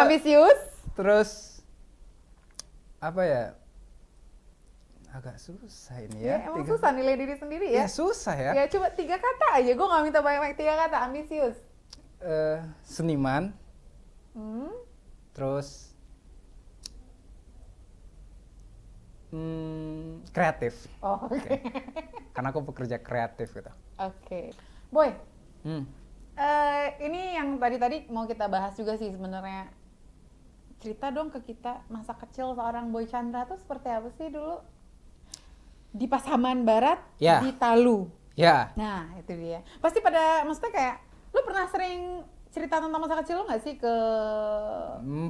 Ambisius? Terus apa ya? Agak susah ini ya. Ya, emang susah nilai diri sendiri ya? Ya susah ya. Ya coba 3 kata aja, gue gak minta banyak-banyak 3 kata. Ambisius. Seniman, Hmm? terus kreatif. Oh, oke. Karena aku pekerja kreatif gitu. Oke. Boy, Hmm. ini yang tadi mau kita bahas juga sih sebenarnya. Cerita dong ke kita masa kecil seorang Boy Chandra tuh seperti apa sih dulu? Di Pasaman Barat, Ya. di Talu. Ya, Nah, itu dia. Pasti maksudnya kayak, lu pernah sering cerita tentang masa kecil lu nggak sih ke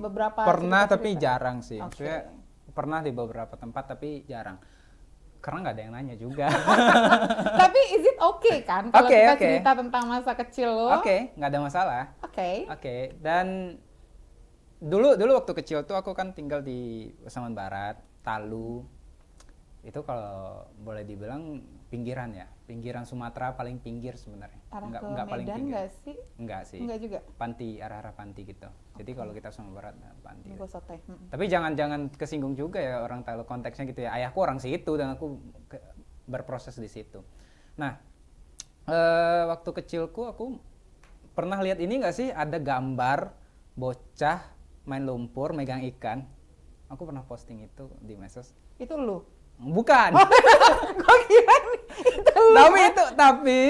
beberapa pernah cerita-cerita? tapi jarang sih. Oke. Maksudnya pernah di beberapa tempat tapi jarang. Karena nggak ada yang nanya juga. Tapi is it okay kan kalau Oke, kita oke. cerita tentang masa kecil lo? Oke, nggak ada masalah. Oke. Oke, dan dulu waktu kecil tuh aku kan tinggal di Pasaman Barat, Talu. Itu kalau boleh dibilang pinggiran ya, pinggiran Sumatera paling pinggir sebenarnya. Arah ke Nggak paling Medan pinggir. nggak sih? Enggak sih. Enggak juga. Panti, arah-arah panti gitu. Jadi kalau kita Sumatera Barat, nah, panti. Gue sotoy. Tapi jangan kesinggung juga ya orang Talu, konteksnya gitu ya. Ayahku orang situ dan aku berproses di situ. Nah, waktu kecilku aku pernah lihat ini nggak sih, ada gambar bocah main lumpur, megang ikan. Aku pernah posting itu di medsos. Itu lu. Bukan. Gua kira itu lu. Tapi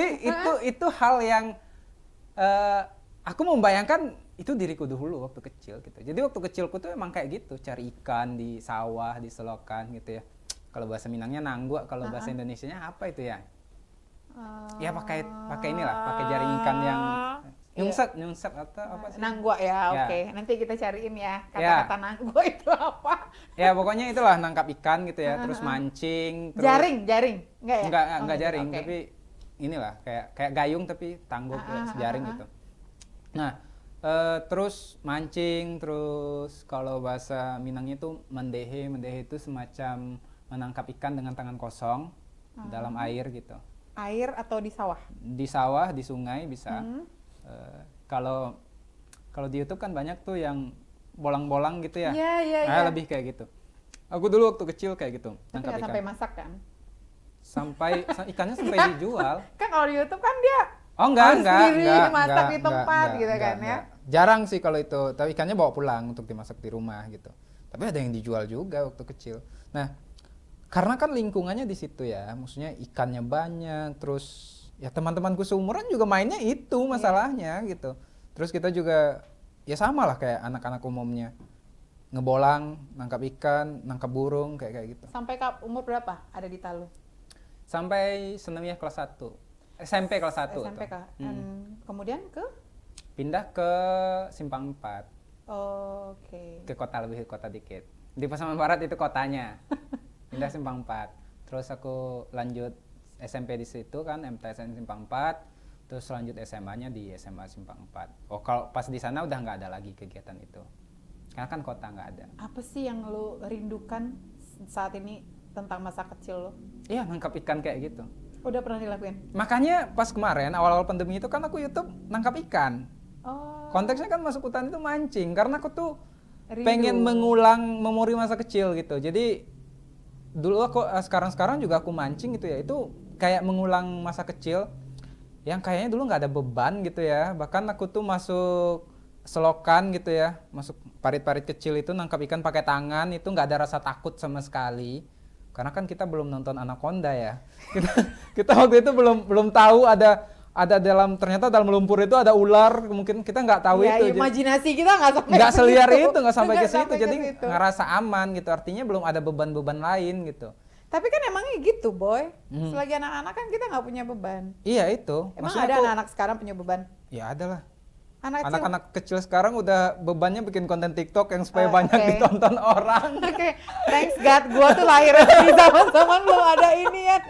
itu hal yang aku membayangkan itu diriku dulu waktu kecil gitu. Jadi waktu kecilku tuh emang kayak gitu, cari ikan di sawah, di selokan gitu ya. Kalau bahasa Minangnya nanggua, kalau bahasa Indonesianya apa itu ya? Ya pakai inilah, pakai jaring ikan yang nyungsep atau apa sih? Nanggua ya, Ya. oke. Nanti kita cariin ya kata-kata nanggua itu apa. Ya pokoknya itulah nangkap ikan gitu ya, terus mancing, terus Jaring. Enggak ya? Enggak jaring, oke. tapi inilah kayak gayung tapi tangguh kayak sejaring gitu. Nah, terus mancing, terus kalau bahasa Minangnya itu mendehe itu semacam menangkap ikan dengan tangan kosong dalam air gitu. Air atau di sawah? Di sawah, di sungai bisa. Kalau di YouTube kan banyak tuh yang bolang-bolang gitu ya. Iya. Lebih kayak gitu. Aku dulu waktu kecil kayak gitu, Tapi nangkap nggak ikan. sampai masak kan? Ikannya sampai dijual. Kan kalau di YouTube kan dia Oh harus sendiri masak di tempat gitu kan ya. Jarang sih kalau itu, tapi ikannya bawa pulang untuk dimasak di rumah gitu. Tapi ada yang dijual juga waktu kecil. Nah, karena kan lingkungannya di situ ya, maksudnya ikannya banyak, terus ya teman-temanku seumuran juga mainnya itu masalahnya gitu. Terus kita juga ya sama lah kayak anak-anak umumnya, ngebolang, nangkap ikan, nangkap burung kayak gitu. Sampai umur berapa ada di Talu? Sampai senamnya kelas 1. SMP kelas 1 SMP kah? Kemudian ke? Pindah ke Simpang 4. Oke. Ke kota, lebih ke kota dikit. Di Pasaman Barat itu kotanya. Pindah Simpang 4. Terus aku lanjut SMP di situ kan, MTSN Simpang 4. Terus lanjut SMA-nya di SMA Simpang 4. Oh, kalau pas di sana udah nggak ada lagi kegiatan itu. Karena kan kota nggak ada. Apa sih yang lo rindukan saat ini tentang masa kecil lo? Iya, nangkap ikan kayak gitu. Udah pernah dilakuin? Makanya pas kemarin awal-awal pandemi itu kan aku YouTube nangkap ikan. Oh. Konteksnya kan masuk hutan itu mancing, karena aku tuh Rindu. pengen mengulang memori masa kecil gitu. Jadi dulu aku sekarang juga aku mancing gitu ya, itu kayak mengulang masa kecil yang kayaknya dulu nggak ada beban gitu ya. Bahkan aku tuh masuk selokan gitu ya, masuk parit-parit kecil itu nangkap ikan pakai tangan, itu nggak ada rasa takut sama sekali. Karena kan kita belum nonton Anaconda ya. Kita waktu itu belum tahu ada ternyata dalam lumpur itu ada ular, mungkin kita nggak tahu ya, itu. Imajinasi kita nggak sampai Nggak seliar ke situ. itu, nggak sampai ke Nggak situ. sampai ke Jadi situ. ngerasa aman gitu. Artinya belum ada beban-beban lain gitu. Tapi kan emangnya gitu, Boy. Selagi anak-anak kan kita nggak punya beban. Iya itu. Emang Maksudnya ada aku- anak-anak sekarang punya beban? Ya ada lah. Anak-anak Anak-anak kecil sekarang udah bebannya bikin konten TikTok yang supaya Oh, banyak oke. ditonton orang. Oke, thanks God, gua tuh lahir di zaman-zaman belum ada ini ya.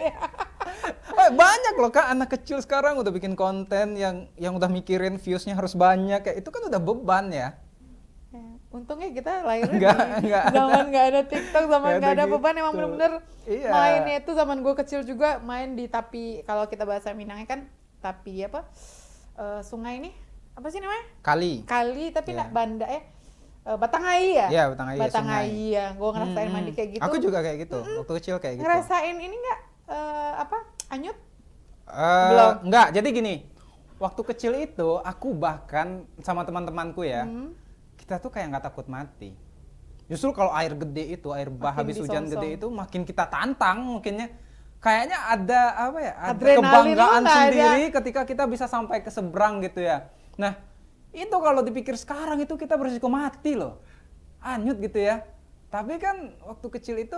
Banyak loh Kak, anak kecil sekarang udah bikin konten yang udah mikirin viewsnya harus banyak, kayak itu kan udah beban ya. Ya, untungnya kita lahir Nggak di ada. zaman nggak ada TikTok, zaman Nggak nggak ada ada beban, emang gitu. bener-bener Iya. mainnya itu zaman gua kecil juga main di tapi kalau kita bahasa Minangnya kan tapi apa sungai ini apa sih namanya? Kali. Kali tapi Iya. nak banda Batangai ya? Iya, Batangai, Batangai sungai. ya. Gua ngerasain mandi kayak gitu. Aku juga kayak gitu, waktu kecil kayak gitu. Ngerasain ini nggak apa? Anyut? Eh, Belum. Enggak, jadi gini. Waktu kecil itu aku bahkan sama teman-temanku ya, kita tuh kayak nggak takut mati. Justru kalau air gede itu, air bah Makin habis hujan disongsong. gede itu makin kita tantang mungkinnya. Kayaknya ada apa ya? Ada Adrenalin kebanggaan lo nggak sendiri ketika kita bisa sampai ke seberang gitu ya. Nah, itu kalau dipikir sekarang itu kita berisiko mati loh. Anyut gitu ya. Tapi kan waktu kecil itu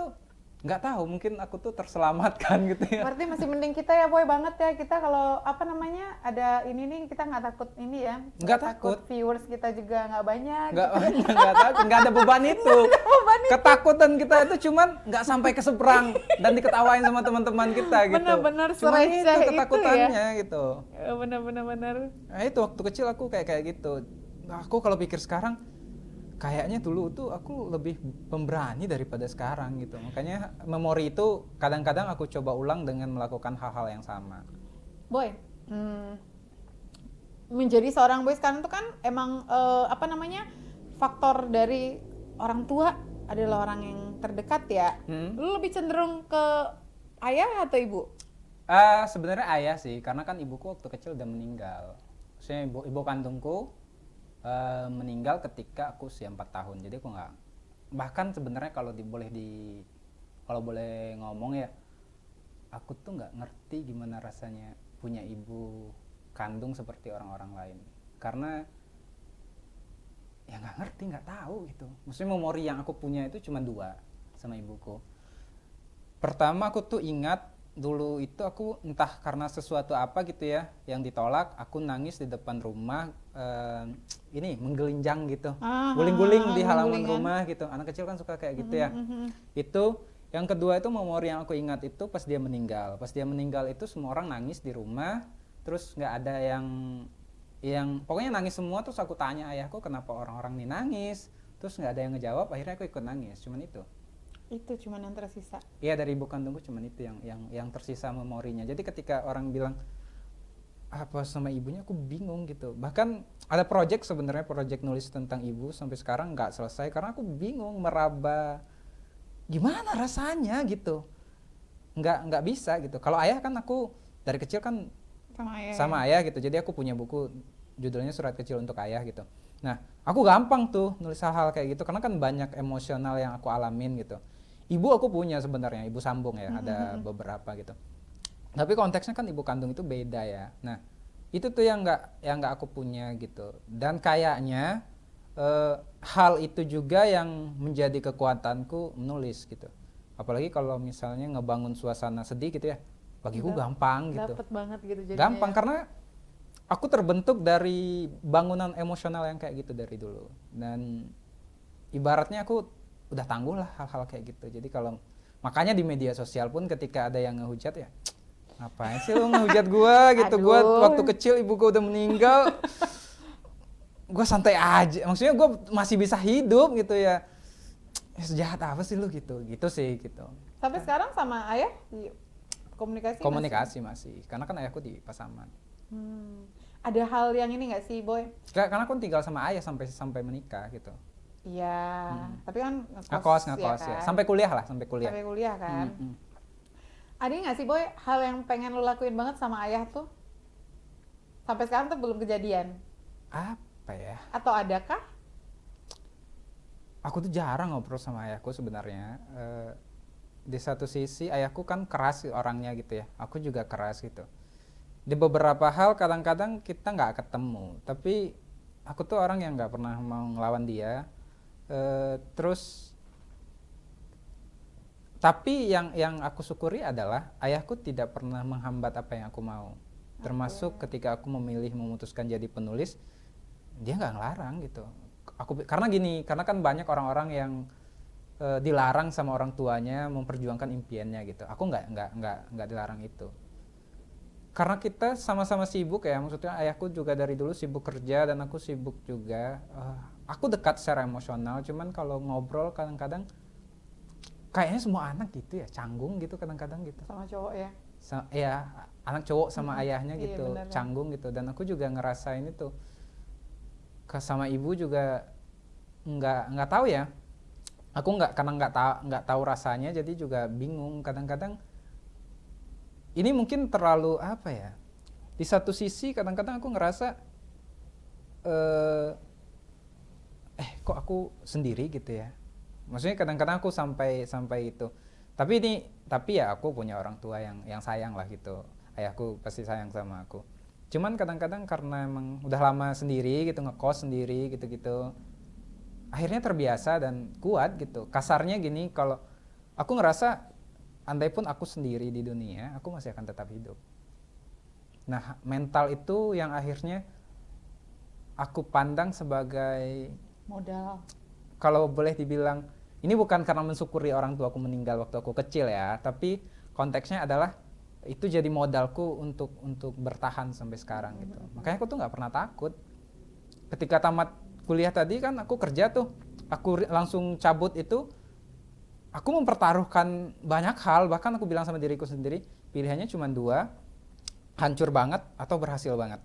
nggak tahu, mungkin aku tuh terselamatkan gitu ya. Berarti masih mending kita ya Boy banget ya, kita kalau apa namanya ada ini nih kita nggak takut ini ya, Nggak takut. viewers kita juga nggak banyak. Nggak takut, nggak ada beban itu. Ketakutan kita itu cuman nggak sampai ke seberang dan diketawain sama teman-teman kita gitu. Bener-bener Cuman sereceh itu itu ketakutannya gitu. Bener-bener. Nah itu waktu kecil aku kayak gitu. Nah, aku kalau pikir sekarang kayaknya dulu tuh aku lebih pemberani daripada sekarang gitu. Makanya memori itu kadang-kadang aku coba ulang dengan melakukan hal-hal yang sama. Boy, menjadi seorang boy sekarang tuh kan emang apa namanya faktor dari orang tua adalah orang yang terdekat ya. Lu lebih cenderung ke ayah atau ibu? Sebenarnya ayah sih, karena kan ibuku waktu kecil udah meninggal. Maksudnya ibu kandungku meninggal ketika aku usia 4 tahun. Jadi aku nggak, bahkan sebenarnya kalau boleh ngomong ya, aku tuh nggak ngerti gimana rasanya punya ibu kandung seperti orang-orang lain, karena ya nggak ngerti, nggak tahu gitu. Maksudnya memori yang aku punya itu cuma dua sama ibuku. Pertama aku tuh ingat dulu itu aku entah karena sesuatu apa gitu ya yang ditolak, aku nangis di depan rumah, ini menggelinjang gitu, guling-guling di halaman guling-gulingan. rumah gitu. Anak kecil kan suka kayak gitu ya. Itu yang kedua itu memori yang aku ingat itu pas dia meninggal. Pas dia meninggal itu semua orang nangis di rumah, terus nggak ada yang pokoknya nangis semua. Terus aku tanya ayahku kenapa orang-orang ini nangis, terus nggak ada yang ngejawab. Akhirnya aku ikut nangis, cuman Itu cuman yang tersisa. iya dari ibu kandungku cuman itu yang tersisa memorinya. Jadi ketika orang bilang apa sama ibunya, aku bingung gitu. Bahkan ada project nulis tentang ibu, sampai sekarang nggak selesai karena aku bingung meraba gimana rasanya gitu. Nggak bisa gitu. Kalau ayah kan aku dari kecil kan sama ayah gitu. Jadi aku punya buku judulnya Surat Kecil untuk Ayah gitu. Nah, aku gampang tuh nulis hal-hal kayak gitu karena kan banyak emosional yang aku alamin gitu. Ibu aku punya sebenarnya, ibu sambung ya, ada beberapa gitu. Tapi konteksnya kan ibu kandung itu beda ya. Nah, itu tuh yang nggak aku punya gitu. Dan kayaknya hal itu juga yang menjadi kekuatanku menulis gitu. Apalagi kalau misalnya ngebangun suasana sedih gitu ya, bagiku gampang gitu. Dapet banget gitu jadinya. Gampang karena aku terbentuk dari bangunan emosional yang kayak gitu dari dulu. Dan ibaratnya aku udah tangguh lah hal-hal kayak gitu. Jadi kalau makanya di media sosial pun ketika ada yang ngehujat ya, ngapain sih lo ngehujat gua gitu. Gua waktu kecil ibu gua udah meninggal, gua santai aja. Maksudnya gua masih bisa hidup gitu ya. Sejahat apa sih lu gitu sih gitu. Sampai sekarang sama ayah komunikasi masih karena kan ayahku di Pasaman. Ada hal yang ini nggak sih Boy? Karena aku tinggal sama ayah sampai menikah gitu. Iya, tapi kan ngekos ya, sampai kuliah Sampai kuliah kan. Ada nggak sih Boy hal yang pengen lo lakuin banget sama ayah tuh? Sampai sekarang tuh belum kejadian. Apa ya? Atau adakah? Aku tuh jarang ngobrol sama ayahku sebenarnya. Di satu sisi ayahku kan keras orangnya gitu ya. Aku juga keras gitu. Di beberapa hal kadang-kadang kita nggak ketemu. Tapi aku tuh orang yang nggak pernah mau ngelawan dia. Terus tapi yang aku syukuri adalah ayahku tidak pernah menghambat apa yang aku mau. Termasuk ketika aku memilih memutuskan jadi penulis, dia nggak ngelarang gitu. Karena kan banyak orang-orang yang dilarang sama orang tuanya memperjuangkan impiannya gitu. Aku nggak dilarang itu. Karena kita sama-sama sibuk ya, maksudnya ayahku juga dari dulu sibuk kerja dan aku sibuk juga. Aku dekat secara emosional, cuman kalau ngobrol kadang-kadang kayaknya semua anak gitu ya, canggung gitu kadang-kadang gitu. Sama cowok ya? Ya, anak cowok sama ayahnya gitu, iya canggung gitu. Dan aku juga ngerasain itu. Sama ibu juga nggak tahu ya. Aku karena nggak tahu rasanya, jadi juga bingung kadang-kadang. Ini mungkin terlalu apa ya? Di satu sisi kadang-kadang aku ngerasa kok aku sendiri gitu ya. Maksudnya kadang-kadang aku sampai itu. Tapi ya aku punya orang tua yang sayang lah gitu. Ayahku pasti sayang sama aku. Cuman kadang-kadang karena emang udah lama sendiri gitu, ngekos sendiri gitu-gitu, akhirnya terbiasa dan kuat gitu. Kasarnya gini, kalau aku ngerasa andai pun aku sendiri di dunia, aku masih akan tetap hidup. Nah, mental itu yang akhirnya aku pandang sebagai modal. Kalau boleh dibilang, ini bukan karena mensyukuri orang tua aku meninggal waktu aku kecil ya, tapi konteksnya adalah itu jadi modalku untuk bertahan sampai sekarang gitu. Makanya aku tuh nggak pernah takut. Ketika tamat kuliah tadi kan aku kerja tuh, aku langsung cabut itu. Aku mempertaruhkan banyak hal, bahkan aku bilang sama diriku sendiri, pilihannya cuma dua, hancur banget atau berhasil banget.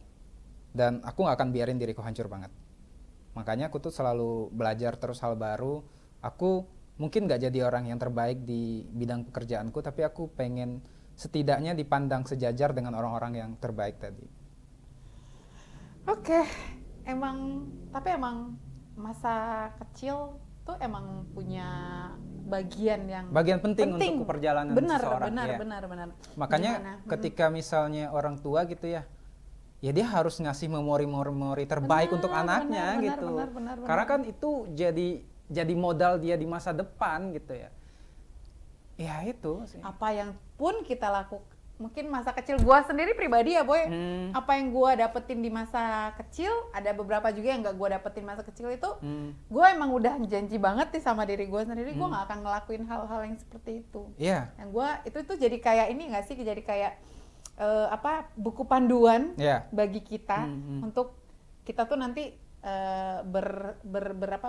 Dan aku nggak akan biarin diriku hancur banget. Makanya aku tuh selalu belajar terus hal baru. Aku mungkin nggak jadi orang yang terbaik di bidang pekerjaanku, tapi aku pengen setidaknya dipandang sejajar dengan orang-orang yang terbaik tadi. Oke, tapi emang masa kecil tuh emang punya bagian yang bagian penting untuk perjalanan seseorang. Benar. Makanya Gimana? ketika misalnya orang tua gitu ya dia harus ngasih memori-memori terbaik untuk anaknya gitu. Benar. Karena kan itu jadi modal dia di masa depan gitu ya. Ya itu sih. Apa yang pun kita lakukan, mungkin masa kecil gua sendiri pribadi ya Boy, apa yang gua dapetin di masa kecil, ada beberapa juga yang nggak gua dapetin masa kecil itu, gua emang udah janji banget nih sama diri gua sendiri, gua nggak akan ngelakuin hal-hal yang seperti itu. Iya. Yang gua itu tuh jadi kayak ini nggak sih, jadi kayak buku panduan bagi kita untuk kita tuh nanti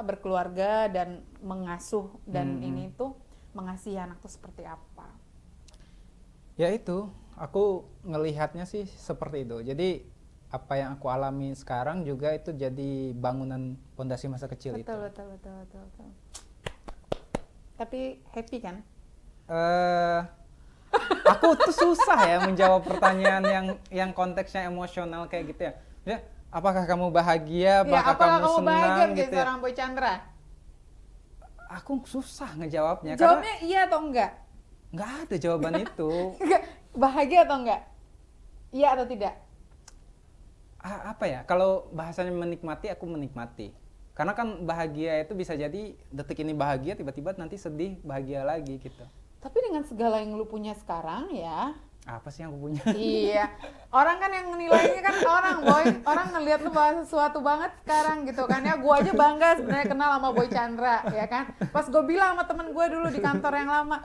berkeluarga dan mengasuh dan ini tuh mengasihi anak tuh seperti apa. Ya itu, aku ngelihatnya sih seperti itu. Jadi apa yang aku alami sekarang juga itu jadi bangunan pondasi masa kecil itu. Betul. Tapi happy kan? Aku tuh susah ya menjawab pertanyaan yang konteksnya emosional kayak gitu ya. Ya, apakah kamu bahagia? Apakah kamu senang bahagia gitu menjadi ya? seorang Boy Chandra? Aku susah ngejawabnya. Jawabnya iya atau enggak? Nggak ada jawaban itu. Bahagia atau enggak? Iya atau tidak? Apa ya? Kalau bahasanya menikmati, aku menikmati. Karena kan bahagia itu bisa jadi detik ini bahagia, tiba-tiba nanti sedih, bahagia lagi gitu. Tapi dengan segala yang lu punya sekarang ya. Apa sih yang aku punya? Iya. Orang kan yang nilainya kan orang, Boy. Orang ngelihat lu bahas sesuatu banget sekarang gitu kan ya. Gua aja bangga sebenarnya kenal sama Boy Chandra, ya kan. Pas gue bilang sama temen gue dulu di kantor yang lama,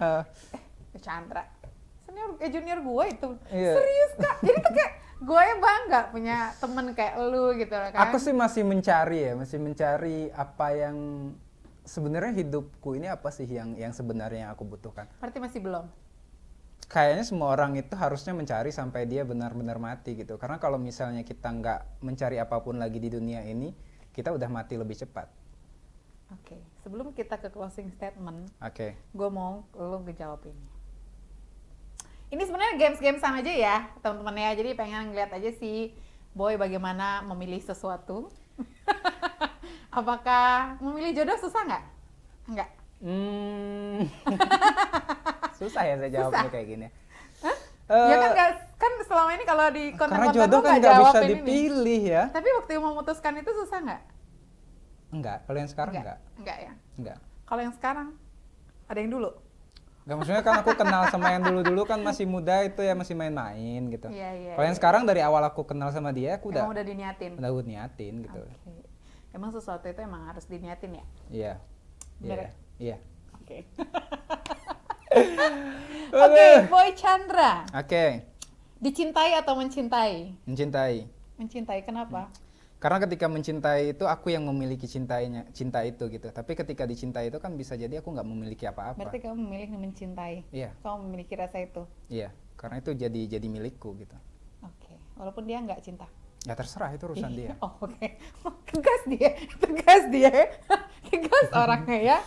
Boy Chandra, junior gue itu. Iya. Serius Kak. Jadi tuh kayak gue bangga punya temen kayak lu gitu kan. Aku sih masih mencari apa yang sebenarnya hidupku ini apa sih yang sebenarnya yang aku butuhkan. Berarti masih belum? Kayaknya semua orang itu harusnya mencari sampai dia benar-benar mati gitu. Karena kalau misalnya kita nggak mencari apapun lagi di dunia ini, kita udah mati lebih cepat. Oke. Sebelum kita ke closing statement, gue mau lu ngejawab ini. Ini sebenarnya games-gamesan aja ya teman-teman ya. Jadi pengen ngeliat aja sih Boy bagaimana memilih sesuatu. Apakah memilih jodoh susah nggak? Enggak. Susah ya saya jawabnya kayak gini. Ya kan selama ini kalau di konten-konten karena jodoh kan nggak bisa dipilih ya. Tapi waktu memutuskan itu susah nggak? Enggak. Kalau yang sekarang enggak. Enggak ya. Enggak. Kalau yang sekarang ada yang dulu. Enggak, maksudnya kan aku kenal sama yang dulu-dulu kan masih muda itu ya, masih main-main gitu. Iya. Kalau yang sekarang dari awal aku kenal sama dia, aku udah diniatin. Udah niatin gitu. Okay. Emang sesuatu itu emang harus diniatin ya? Iya. Iya. Oke. Oke, Boy Chandra. Oke. Dicintai atau mencintai? Mencintai. Mencintai, kenapa? Karena ketika mencintai itu aku yang memiliki cinta itu gitu. Tapi ketika dicintai itu kan bisa jadi aku nggak memiliki apa-apa. Berarti kamu memilih mencintai. Iya. Kamu memiliki rasa itu. Iya, karena itu jadi milikku gitu. Oke. Walaupun dia nggak cinta. Ya terserah, itu urusan dia. Oh, oke. Tegas dia. Tegas orangnya ya.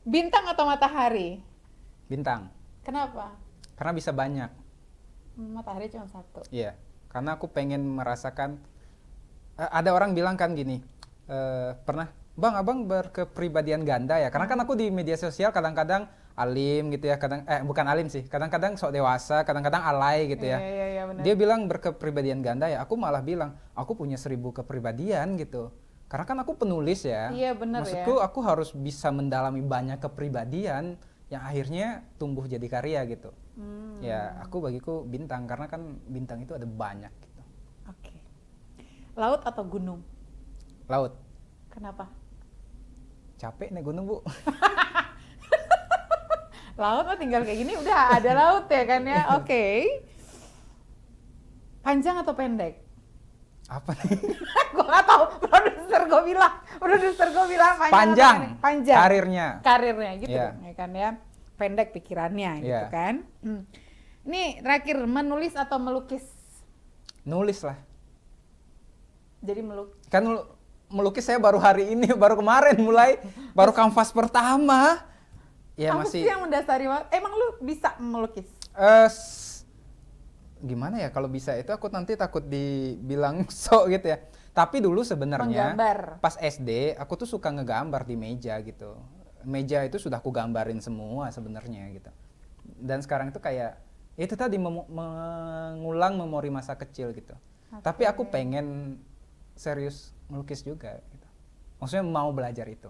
Bintang atau matahari? Bintang. Kenapa? Karena bisa banyak. Matahari cuma satu. Iya. Karena aku pengen merasakan. Ada orang bilang kan gini, pernah, Bang, abang berkepribadian ganda ya? Karena kan aku di media sosial kadang-kadang alim gitu ya, bukan alim sih, kadang-kadang sok dewasa, kadang-kadang alay gitu ya. Iya, benar. Dia bilang berkepribadian ganda ya, aku malah bilang, aku punya 1000 kepribadian gitu. Karena kan aku penulis ya. Iya, benar ya. Maksudku aku harus bisa mendalami banyak kepribadian yang akhirnya tumbuh jadi karya gitu. Ya, bagiku bintang, karena kan bintang itu ada banyak gitu. Oke. Laut atau gunung? Laut. Kenapa? Capek nih gunung, Bu. Laut mah tinggal kayak gini udah ada laut ya kan ya. Oke. Panjang atau pendek? Apa nih? Gue nggak tahu. Produser gue bilang panjang. Panjang. Karirnya gitu ya kan ya. Pendek pikirannya gitu kan. Ini terakhir, menulis atau melukis? Nulis lah. Jadi melukis. Kan melukis saya baru hari ini, baru kemarin mulai, baru kanvas pertama. Ya apa masih. Sih yang mendasari? Emang lu bisa melukis? Gimana ya kalau bisa itu aku nanti takut dibilang sok gitu ya. Tapi dulu sebenarnya Menggambar. pas SD aku tuh suka ngegambar di meja gitu. Meja itu sudah aku gambarin semua sebenarnya gitu. Dan sekarang itu kayak itu tadi mengulang memori masa kecil gitu. Tapi aku pengen serius melukis juga gitu. Maksudnya mau belajar itu.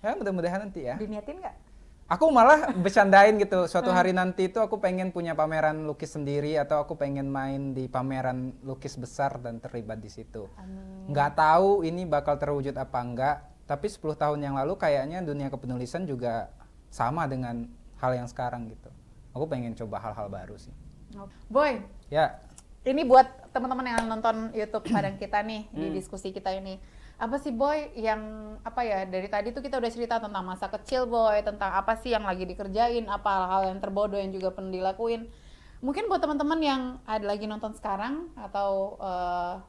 Ya mudah-mudahan nanti ya. Diniatin nggak? Aku malah bercandain gitu, suatu hari nanti itu aku pengen punya pameran lukis sendiri atau aku pengen main di pameran lukis besar dan terlibat di situ. Amin. Nggak tahu ini bakal terwujud apa enggak, tapi 10 tahun yang lalu kayaknya dunia kepenulisan juga sama dengan hal yang sekarang gitu. Aku pengen coba hal-hal baru sih. Boy, Ya, ini buat teman-teman yang nonton YouTube Padang kita nih di diskusi kita ini. Apa sih Boy yang apa ya dari tadi tuh kita udah cerita tentang masa kecil Boy, tentang apa sih yang lagi dikerjain, apa hal-hal yang terbodoh yang juga pernah dilakuin. Mungkin buat teman-teman yang ada lagi nonton sekarang atau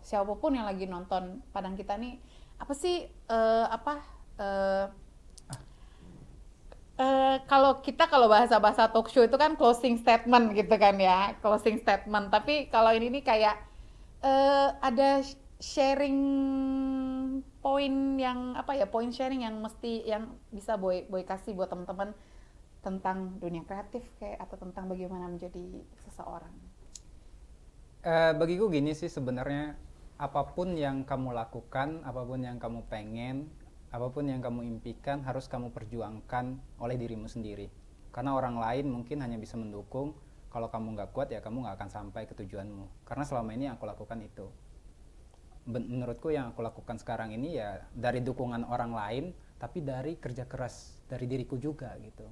siapapun yang lagi nonton Padang kita nih, apa sih kalau bahasa-bahasa talk show itu kan closing statement gitu kan ya, closing statement. Tapi kalau ini nih kayak ada sharing poin yang poin sharing yang bisa boy kasih buat teman-teman tentang dunia kreatif kayak atau tentang bagaimana menjadi seseorang. bagiku gini sih sebenarnya apapun yang kamu lakukan, apapun yang kamu pengen, apapun yang kamu impikan harus kamu perjuangkan oleh dirimu sendiri. Karena orang lain mungkin hanya bisa mendukung, kalau kamu nggak kuat ya kamu nggak akan sampai ke tujuanmu. Karena selama ini yang aku lakukan itu. Menurutku yang aku lakukan sekarang ini ya dari dukungan orang lain, tapi dari kerja keras dari diriku juga gitu.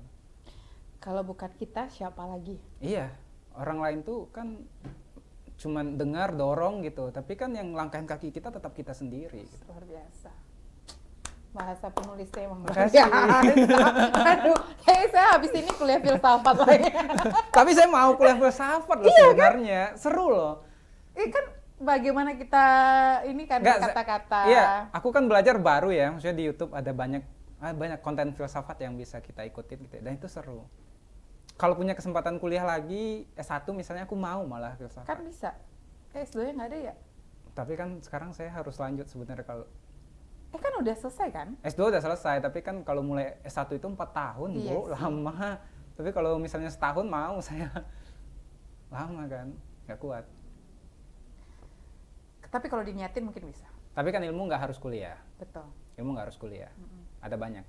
Kalau bukan kita siapa lagi? Iya, orang lain tuh kan cuman dengar, dorong gitu, tapi kan yang langkahin kaki kita tetap kita sendiri gitu. Luar biasa. Bahasa penulisnya emang luar Makasih. biasa. Aduh, saya habis ini kuliah filsafat lagi. Tapi saya mau kuliah filsafat loh sebenarnya, seru loh. Kan bagaimana kita ini kan Nggak, kata-kata. Iya, aku kan belajar baru ya, maksudnya di YouTube ada banyak konten filsafat yang bisa kita ikutin gitu, dan itu seru. Kalau punya kesempatan kuliah lagi S1 misalnya aku mau malah filsafat. Kan bisa. S2-nya nggak ada ya? Tapi kan sekarang saya harus lanjut sebenarnya kalau Kan udah selesai kan? S2 udah selesai, tapi kan kalau mulai S1 itu 4 tahun, Iya Bu, sih. lama. Tapi kalau misalnya setahun mau saya lama kan, nggak kuat. Tapi kalau diniatin mungkin bisa. Tapi kan ilmu nggak harus kuliah. Betul. Ilmu nggak harus kuliah. Ada banyak.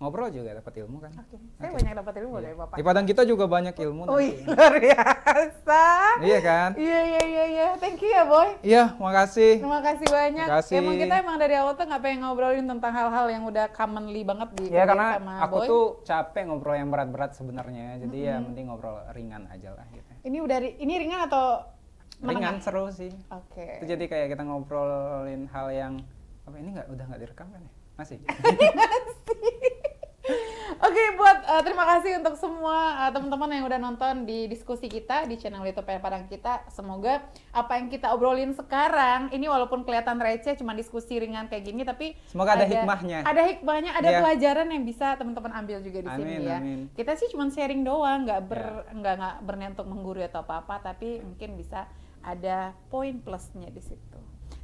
Ngobrol juga dapat ilmu kan. Oke. Saya banyak dapat ilmu dari Bapak. Di Padang kita juga banyak ilmu. Wih, nanti. luar biasa. Iya kan? Iya. Thank you ya, Boy. Iya, makasih. Terima kasih banyak. Makasih. Emang kita dari awal tuh nggak pengen ngobrolin tentang hal-hal yang udah commonly banget di Ya karena sama aku Boy. tuh capek ngobrol yang berat-berat sebenarnya. Jadi ya mending ngobrol ringan aja lah gitu. Ini ringan atau Ringan menengah? seru sih. Oke. Itu jadi kayak kita ngobrolin hal yang apa ini udah nggak direkam kan ya? Masih. Oke, terima kasih untuk semua teman-teman yang udah nonton di diskusi kita di channel YouTube Padang kita. Semoga apa yang kita obrolin sekarang ini walaupun kelihatan receh, cuma diskusi ringan kayak gini, tapi Semoga ada hikmahnya. Ada hikmahnya, ada Iya. pelajaran yang bisa teman-teman ambil juga di sini Amin, ya. amin. Kita sih cuma sharing doang, nggak Ya. berniat untuk menggurui atau apa-apa, tapi mungkin bisa ada poin plusnya di situ.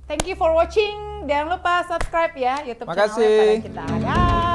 Thank you for watching. Jangan lupa subscribe ya YouTube channel Makasih. Padang kita. Dah.